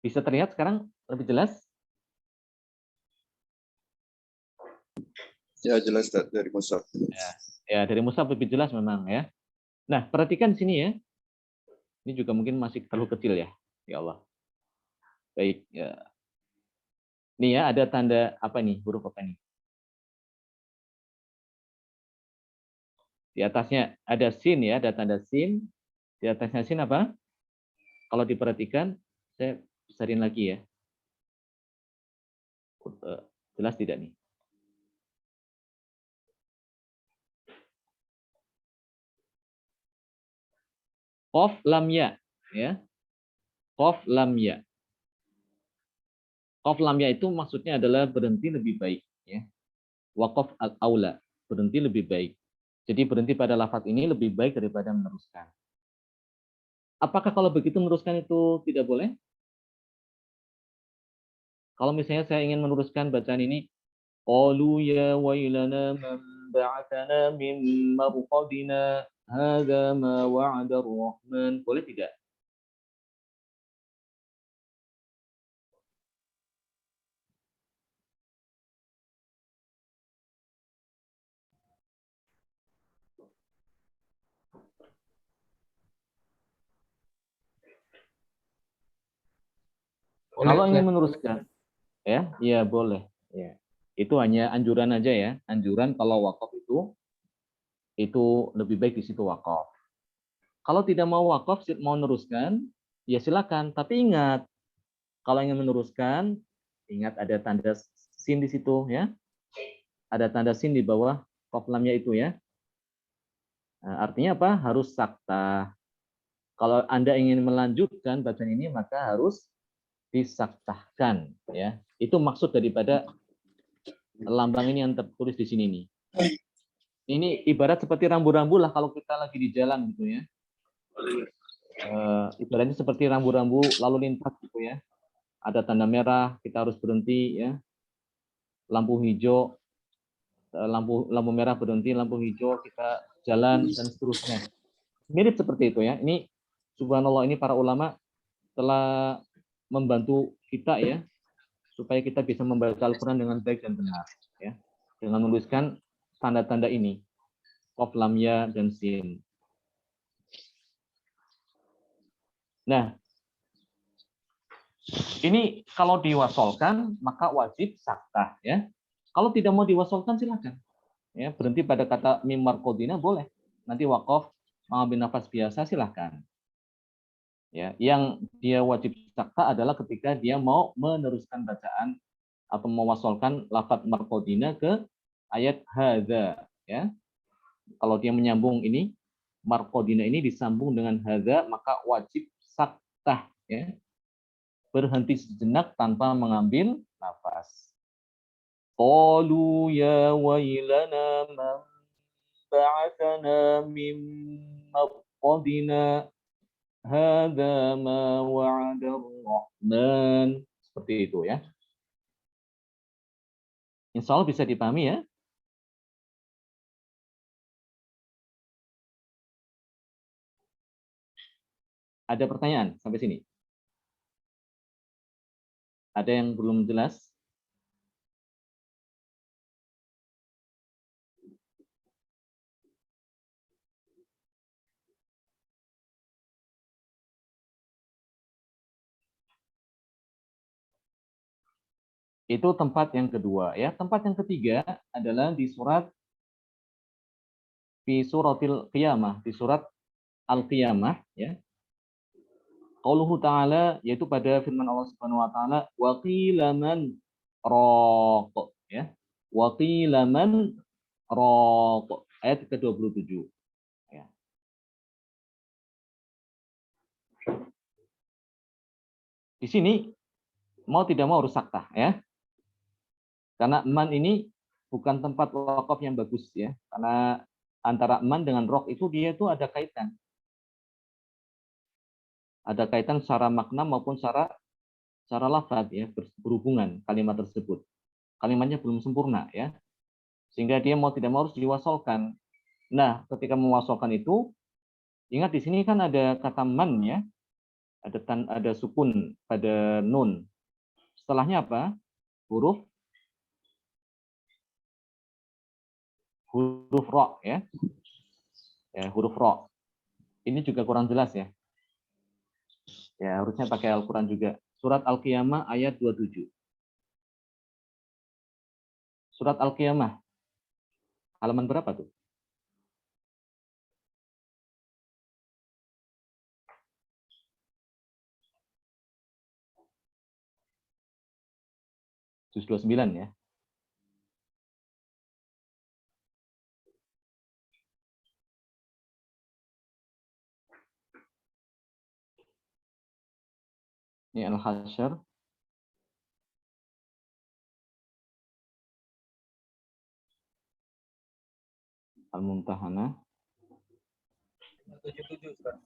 Bisa terlihat sekarang lebih jelas? Ya jelas dari mushaf. Ya dari mushaf lebih jelas memang ya. Nah, perhatikan sini ya. Ini juga mungkin masih terlalu kecil ya. Ya Allah. Baik ya. Nih ya, ada tanda apa nih? Huruf apa nih? Di atasnya ada sin ya, ada tanda sin. Di atasnya sin apa? Kalau diperhatikan, saya besarin lagi ya. Jelas tidak nih? Qaf lam ya, ya. Qaf lam ya. Qaf lam ya itu maksudnya adalah berhenti lebih baik, ya. Waqaf al-aula, berhenti lebih baik. Jadi berhenti pada lafaz ini lebih baik daripada meneruskan. Apakah kalau begitu meneruskan itu tidak boleh? Kalau misalnya saya ingin meneruskan bacaan ini, qalu ya wailana man ba'atsana min marqadina hadza ma wa'ada ar-rahman. Boleh tidak? Kalau ingin meneruskan, ya boleh. Ya. Itu hanya anjuran aja ya. Anjuran kalau wakaf itu lebih baik di situ wakaf. Kalau tidak mau wakaf, mau meneruskan, ya silakan. Tapi ingat, kalau ingin meneruskan, ingat ada tanda sin di situ ya. Ada tanda sin di bawah qaf lamnya itu ya. Nah, artinya apa? Harus sakta. Kalau Anda ingin melanjutkan bacaan ini, maka harus disaktahkan ya. Itu maksud daripada lambang ini yang tertulis di sini nih. Ini ibarat seperti rambu-rambu lah kalau kita lagi di jalan gitu ya. Ibaratnya seperti rambu-rambu lalu lintas gitu ya. Ada tanda merah, kita harus berhenti ya. Lampu hijau, lampu merah berhenti, lampu hijau kita jalan dan seterusnya. Mirip seperti itu ya. Ini subhanallah, ini para ulama telah membantu kita ya supaya kita bisa membaca Al-Qur'an dengan baik dan benar ya. Dengan menuliskan tanda-tanda ini. Qaf, lam, ya, dan sin. Nah, ini kalau diwasolkan maka wajib saktah ya. Kalau tidak mau diwasolkan silakan. Ya, berhenti pada kata mim marqadina boleh. Nanti waqaf mengambil nafas biasa silakan. Ya, yang dia wajib saktah adalah ketika dia mau meneruskan bacaan atau mewasolkan lafaz marqadina ke ayat hadza ya. Kalau dia menyambung ini marqadina ini disambung dengan hadza maka wajib saktah ya. Berhenti sejenak tanpa mengambil nafas. Qalu ya wailana man ba'atsana min marqadina hadza ma wa'ada ar-rahman. Seperti itu ya. Insya Allah bisa dipahami ya. Ada pertanyaan sampai sini? Ada yang belum jelas? Itu tempat yang kedua ya. Tempat yang ketiga adalah di suratil qiyamah, di surat Al-Qiyamah ya. Qauluhu ta'ala yaitu pada firman Allah Subhanahu wa taala wa qila man raq ya. Wa qila man raq ayat ke-27 ya. Di sini mau tidak mau harus saktah ya. Karena man ini bukan tempat wakaf yang bagus ya. Karena antara man dengan rok itu dia itu ada kaitan. Ada kaitan secara makna maupun secara lafaz ya, berhubungan kalimat tersebut. Kalimatnya belum sempurna ya. Sehingga dia mau tidak mau harus diwasolkan. Nah, ketika mewasolkan itu ingat di sini kan ada kata man ya. Ada sukun pada nun. Setelahnya apa? Huruf ro ya. Ya, huruf ro. Ini juga kurang jelas ya. Ya, harusnya pakai Al-Qur'an juga. Surat Al-Qiyamah ayat 27. Surat Al-Qiyamah halaman berapa tuh? Juz 29 ya. Ini Al-Hasyr. Al-Mumtahanah. 577 Ustaz.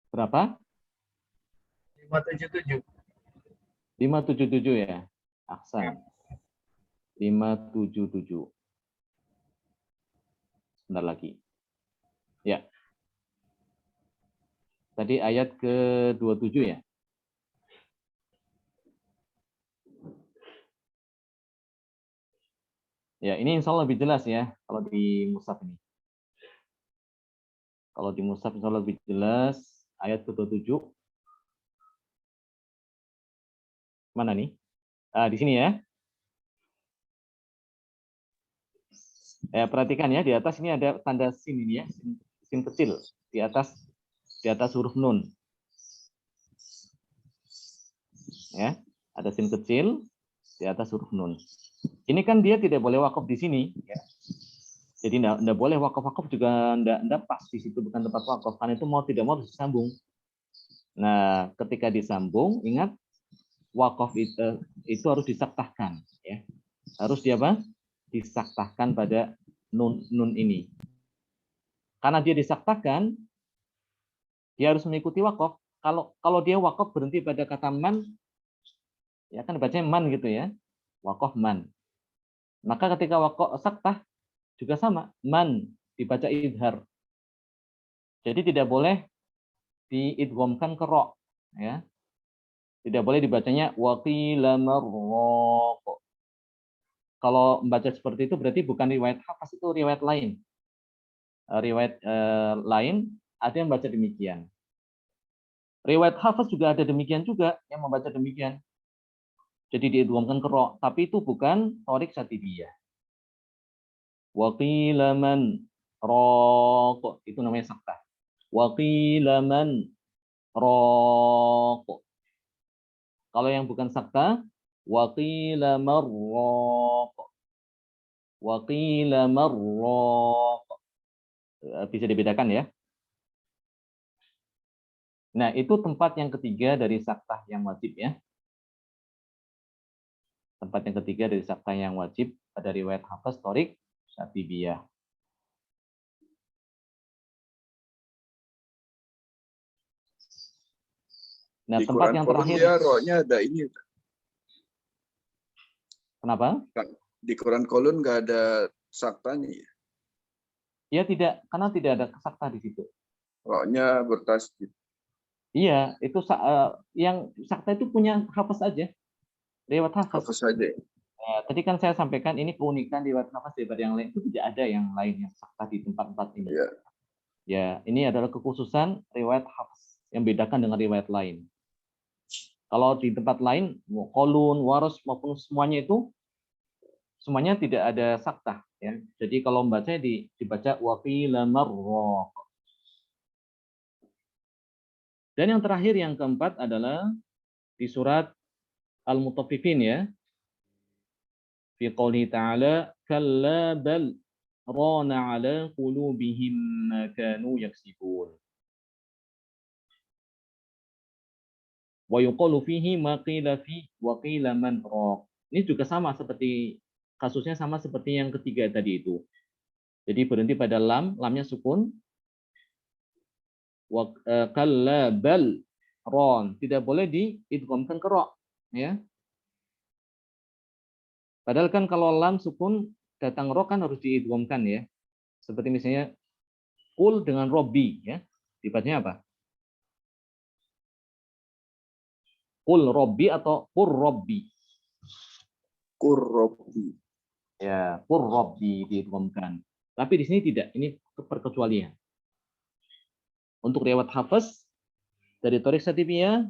Berapa? 577. 577 ya. Ahsan. 577. Sebentar lagi. Ya. Tadi ayat ke-27 ya. Ya, ini insya Allah lebih jelas ya kalau di mushaf ini. Kalau di mushaf insya Allah lebih jelas ayat ke-27. Mana nih? Di sini ya. Perhatikan ya, di atas ini ada tanda sin ini ya, sin kecil di atas huruf nun. Ya, ada sin kecil di atas huruf nun. Ini kan dia tidak boleh wakaf di sini ya. Jadi enggak boleh wakaf juga enggak pas di situ, bukan tempat wakaf karena itu mau tidak mau harus disambung. Nah, ketika disambung ingat wakaf itu harus disaktahkan ya. Harus disaktahkan pada nun ini. Karena dia disaktahkan, dia harus mengikuti wakaf. Kalau dia wakaf berhenti pada kata man, ya kan dibacanya man gitu ya. Wakaf man. Maka ketika wakaf saktah juga sama, man dibaca idhar. Jadi tidak boleh diidghamkan ke ro, ya. Tidak boleh dibacanya waqila marraq. Kalau membaca seperti itu berarti bukan riwayat Hafs, itu riwayat lain. Riwayat lain ada yang membaca demikian. Riwayat Hafs juga ada demikian juga yang membaca demikian. Jadi diidghamkan ke ro, tapi itu bukan thorik syatibiyah. Waqila man raq, itu namanya saktah. Waqila man raq. Kalau yang bukan saktah, waqila marraq. Waqila marraq. Bisa dibedakan ya. Nah, itu tempat yang ketiga dari saktah yang wajib ya. Tempat yang ketiga dari saktah yang wajib pada riwayat Hafs, thorik, syatibiyah. Nah, Di tempat Quran yang kolon terakhir. dia rohnya ada ini. Kenapa? Di Quran kolon nggak ada saktanya ya. Ya tidak, karena tidak ada saktah di situ. Rohnya bertasdid. Iya, itu yang saktah itu punya Hafs aja. Riwayat Hafs. Hafaz saja. Nah, tadi kan saya sampaikan ini keunikan riwayat Hafs daripada yang lain, itu tidak ada yang lain yang saktah di tempat-tempat ini. Ya. Ya, ini adalah kekhususan riwayat Hafs yang bedakan dengan riwayat lain. Kalau di tempat lain, Qalun, Waras maupun semuanya itu semuanya tidak ada saktah ya. Jadi kalau membacanya dibaca waqila marraq. Dan yang terakhir yang keempat adalah di surat Al-Mutaffifin ya. Fi qouli ta'ala kalla bal rana 'ala qulubihim ma kanu yaksibun. Wa yuqalu fihi ma qila fi wa qila man raq. Ini juga sama seperti kasusnya sama seperti yang ketiga tadi itu. Jadi berhenti pada lamnya sukun. Wa kalla bal ron, tidak boleh diidghamkan ke ra ya. Padahal kan kalau lam sukun datang ra kan harus diidghamkan ya. Seperti misalnya qul dengan robbi ya. Dibacanya apa? Qul robbi atau qur robbi? Qur rabbi. Ya, qur robbi diidghamkan. Tapi di sini tidak, ini perkecualian. Untuk riwayat Hafs dari thorik syatibiyah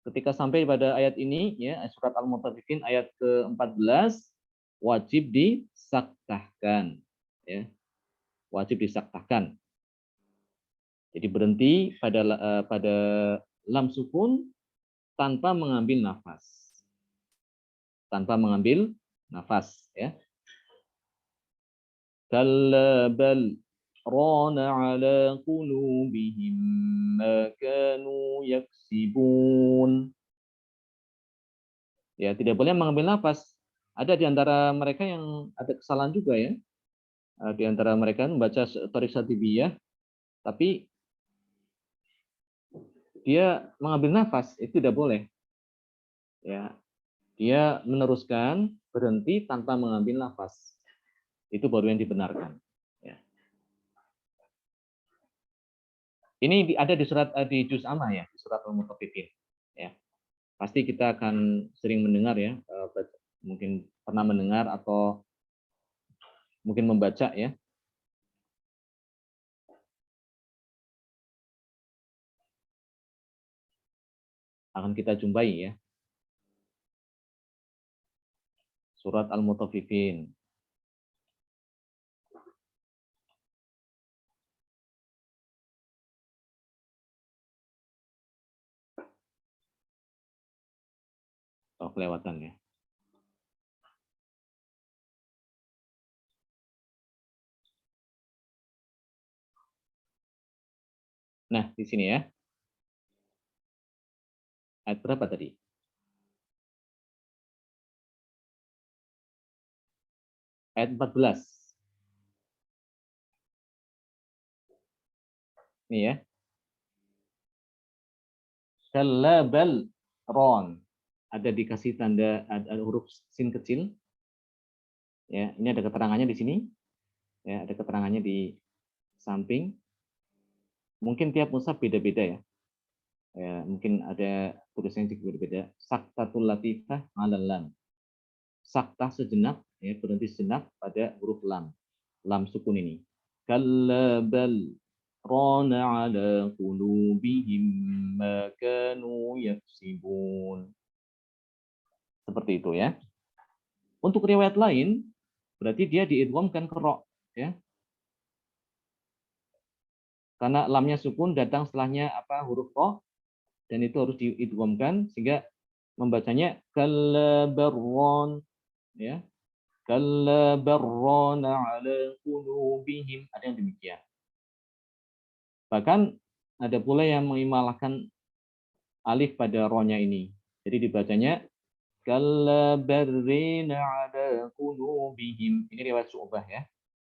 ketika sampai pada ayat ini ya, surat Al-Mutaffifin ayat ke-14 wajib disaktahkan ya. Wajib disaktahkan. Jadi berhenti pada lam sukun tanpa mengambil nafas. Tanpa mengambil nafas ya. Kalla bal rana ala qulubihim ma kanu yaksibun. Ya, tidak boleh mengambil nafas. Ada di antara mereka yang ada kesalahan juga ya. Di antara mereka membaca Thariq Syatibiyah, tapi dia mengambil nafas, itu tidak boleh. Ya, dia meneruskan berhenti tanpa mengambil nafas. Itu baru yang dibenarkan. Ya. Ini ada di surat di juz amma ya, di surat Al-Mutaffifin. Ya. Pasti kita akan sering mendengar ya, mungkin pernah mendengar atau mungkin membaca ya. Akan kita jumpai ya. Surat Al-Mutaffifin. Oh, kelewatan ya. Nah, di sini ya. Ayat berapa tadi? Ayat 14. Ini ya. Kalla bal ron. Ada dikasih tanda ada huruf sin kecil. Ya, ini ada keterangannya di sini. Ya, ada keterangannya di samping. Mungkin tiap mushaf beda-beda ya. Ya, mungkin ada tulisannya juga berbeda. Saktatul latifah 'alal lam. Saktah sejenak, ya, berhenti sejenak pada huruf lam. Lam sukun ini. Kalla bal rana ala qulubihim ma kanu yaksibun. Seperti itu ya. Untuk riwayat lain berarti dia diidghamkan ke ro, ya. Karena lamnya sukun datang setelahnya apa huruf ro dan itu harus diidghamkan sehingga membacanya kalla barron ya. Kalla barrana ala qulubihim, ada yang demikian. Bahkan ada pula yang mengimalahkan alif pada ro-nya ini. Jadi dibacanya kalla barrina ala qulubihim. Ini riwayat Syu'bah ya.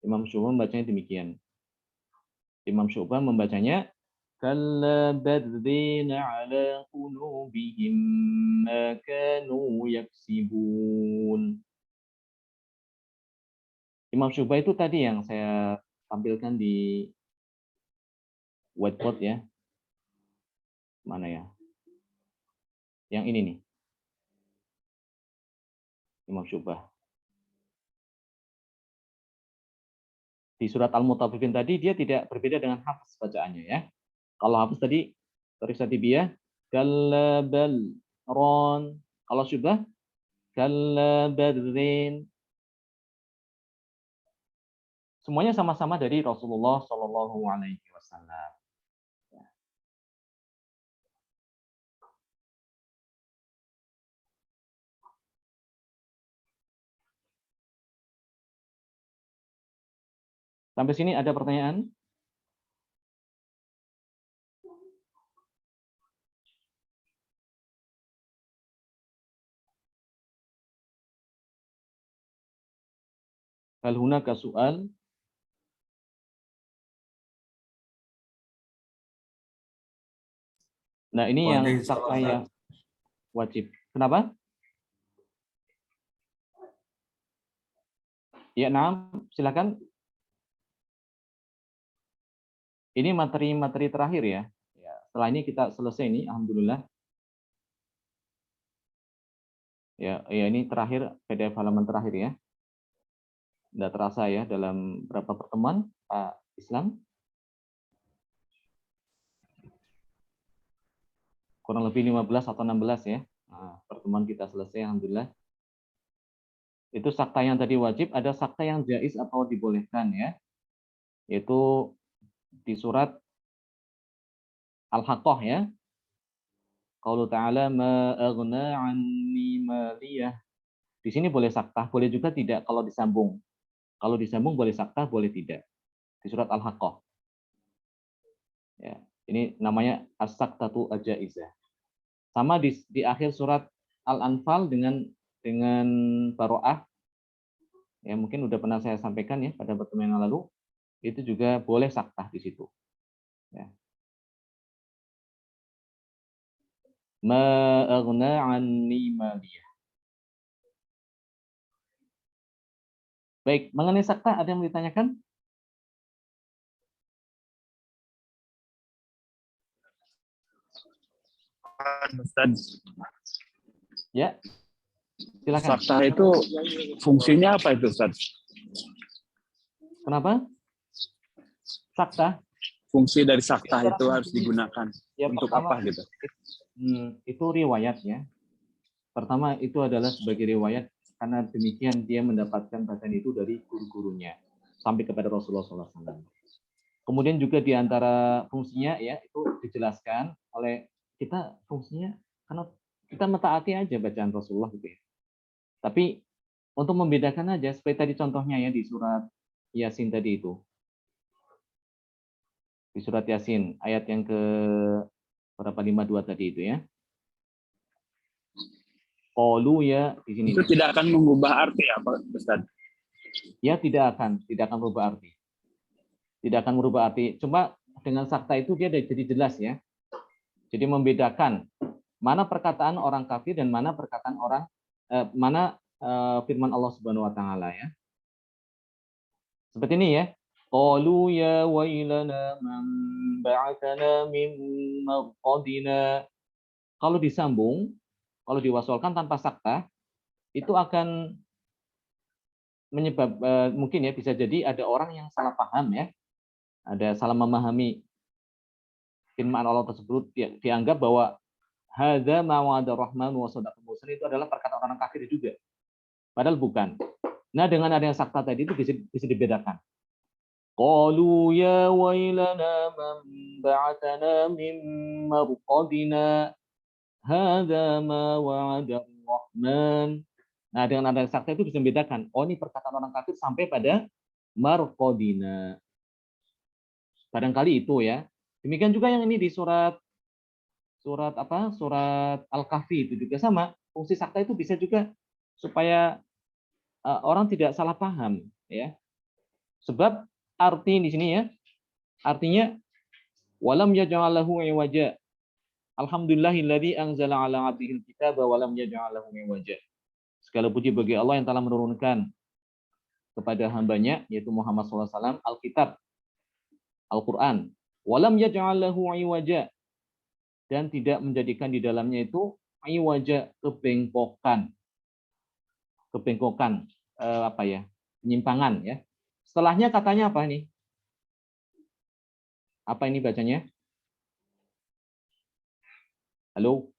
Imam Syu'bah membacanya demikian. Imam Syu'bah membacanya kalla barrina ala qulubihim ma kanu yaksibun. Imam Syu'bah itu tadi yang saya tampilkan di whiteboard ya. Mana ya? Yang ini nih. Imam Syu'bah. Di surat Al-Mutaffifin tadi dia tidak berbeda dengan Hafs bacaannya ya. Kalau Hafs tadi Thariq Syatibiyah kalla bal ron. Kalau Syu'bah kalla barrin. Semuanya sama-sama dari Rasulullah Shallallahu alaihi wasallam. Sampai sini ada pertanyaan? Hal hunaka soal? Nah, ini yang sakta yang wajib. Kenapa? Ya, nah, silakan. Ini materi-materi terakhir ya. Setelah ini kita selesai nih, alhamdulillah. Ya, ini terakhir PDF halaman terakhir ya. Tidak terasa ya dalam berapa pertemuan Pak Islam? Kurang lebih 15 atau 16 ya. Nah, pertemuan kita selesai alhamdulillah. Itu sakta yang tadi wajib, ada sakta yang jaiz atau dibolehkan ya. Yaitu di surat Al-Haqqah ya. Qaulu ta'ala ma aghna 'anni maliyah. Di sini boleh sakta, boleh juga tidak kalau disambung. Kalau disambung boleh sakta, boleh tidak. Di surat Al-Haqqah. Ya, ini namanya as-saktatu ajaizah. Sama di akhir surat Al-Anfal dengan Baro'ah. Ya, mungkin udah pernah saya sampaikan ya pada pertemuan yang lalu. Itu juga boleh saktah di situ. Ya. Ma aghna 'anni maliyah. Baik, mengenai saktah ada yang mau ditanyakan? Ustaz, Ya. Silakan. saktah itu fungsinya apa itu, Ustaz? Kenapa? Saktah? Fungsi dari saktah itu harus digunakan Ya, untuk pertama, apa gitu? Itu riwayat ya. Pertama itu adalah sebagai riwayat karena demikian dia mendapatkan bacaan itu dari guru-gurunya sampai kepada Rasulullah SAW. Kemudian juga di antara fungsinya ya itu dijelaskan oleh kita fungsinya karena kita mentaati aja bacaan Rasulullah gitu ya. Tapi untuk membedakan aja seperti tadi contohnya ya di surat Yasin tadi itu. Di surat Yasin ayat yang ke berapa 52 tadi itu ya. Qalu ya di sini. Itu tidak akan mengubah arti apa, Ustaz? Ya tidak akan berubah arti. Tidak akan merubah arti. Cuma dengan sakta itu dia jadi jelas ya. Jadi membedakan mana perkataan orang kafir dan mana perkataan firman Allah Subhanahu wa taala ya. Seperti ini ya. Qalu ya wailana man ba'athana min marqadina. Kalau disambung, kalau diwasolkan tanpa sakta, itu akan mungkin ya bisa jadi ada orang yang salah paham ya. Ada salah memahami firman Allah tersebut, dianggap bahwa hadza ma wa'ada rahman wa sadaqa mursalin itu adalah perkataan orang kafir juga. Padahal bukan. Nah, dengan adanya sakta tadi itu bisa dibedakan. Qalu ya wailana man ba'athana min marqadina hadza ma wa'ada rahman. Nah, dengan adanya sakta itu bisa membedakan. Oh, ini perkataan orang kafir sampai pada marqadina. Barangkali itu ya. Demikian juga yang ini di surat Al-Kahfi itu juga sama. Fungsi sakta itu bisa juga supaya orang tidak salah paham ya. Sebab arti di sini ya. Artinya walam yaj'al lahu iwaja. Alhamdulillahilladzi anzala 'ala 'abdihil kitaba wa lam yaj'al lahu iwaja. Segala puji bagi Allah yang telah menurunkan kepada hambanya yaitu Muhammad SAW Alkitab, Al-Quran. Walam yaj'al lahu iwaja, dan tidak menjadikan di dalamnya itu iwaja, kebengkokan. Kebengkokan penyimpangan ya. Setelahnya katanya apa nih? Apa ini bacanya? Halo?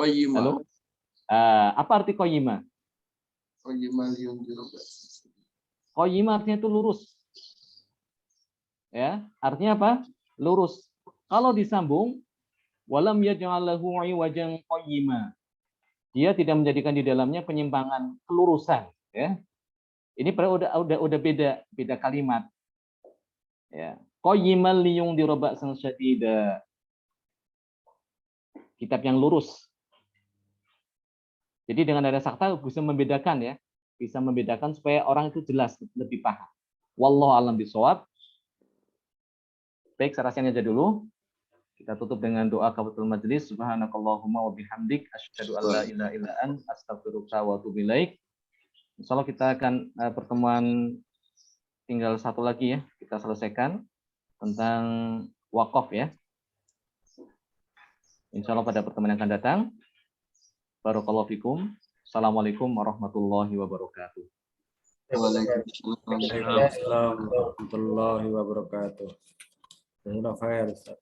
Qayyimah. Halo? Apa arti qayyimah? Qayyimah liyundiruba. Qayyimah artinya itu lurus. Ya, artinya apa? Lurus. Kalau disambung, walam yaj'al lahu iwajan qayyimah. Dia tidak menjadikan di dalamnya penyimpangan, kelurusan, ya. Ini udah beda kalimat. Ya. Qayyiman liyundiruba ba'san syadida. Kitab yang lurus. Jadi dengan ada sakta bisa membedakan ya, bisa membedakan supaya orang itu jelas lebih paham. Wallahu a'lam bishawab. Baik, saya rahasiakan aja dulu. Kita tutup dengan doa kafatul majelis. Subhanakallahumma wa bihamdik asyhadu an la ilaha illa anta astaghfiruka wa atubu ilaik. Insyaallah kita akan pertemuan tinggal satu lagi ya, kita selesaikan tentang wakaf ya. Insyaallah pada pertemuan yang akan datang. Barakallahu fikum. Assalamualaikum warahmatullahi wabarakatuh. Waalaikumsalam warahmatullahi wabarakatuh. Jazakallahu khair, Ustaz.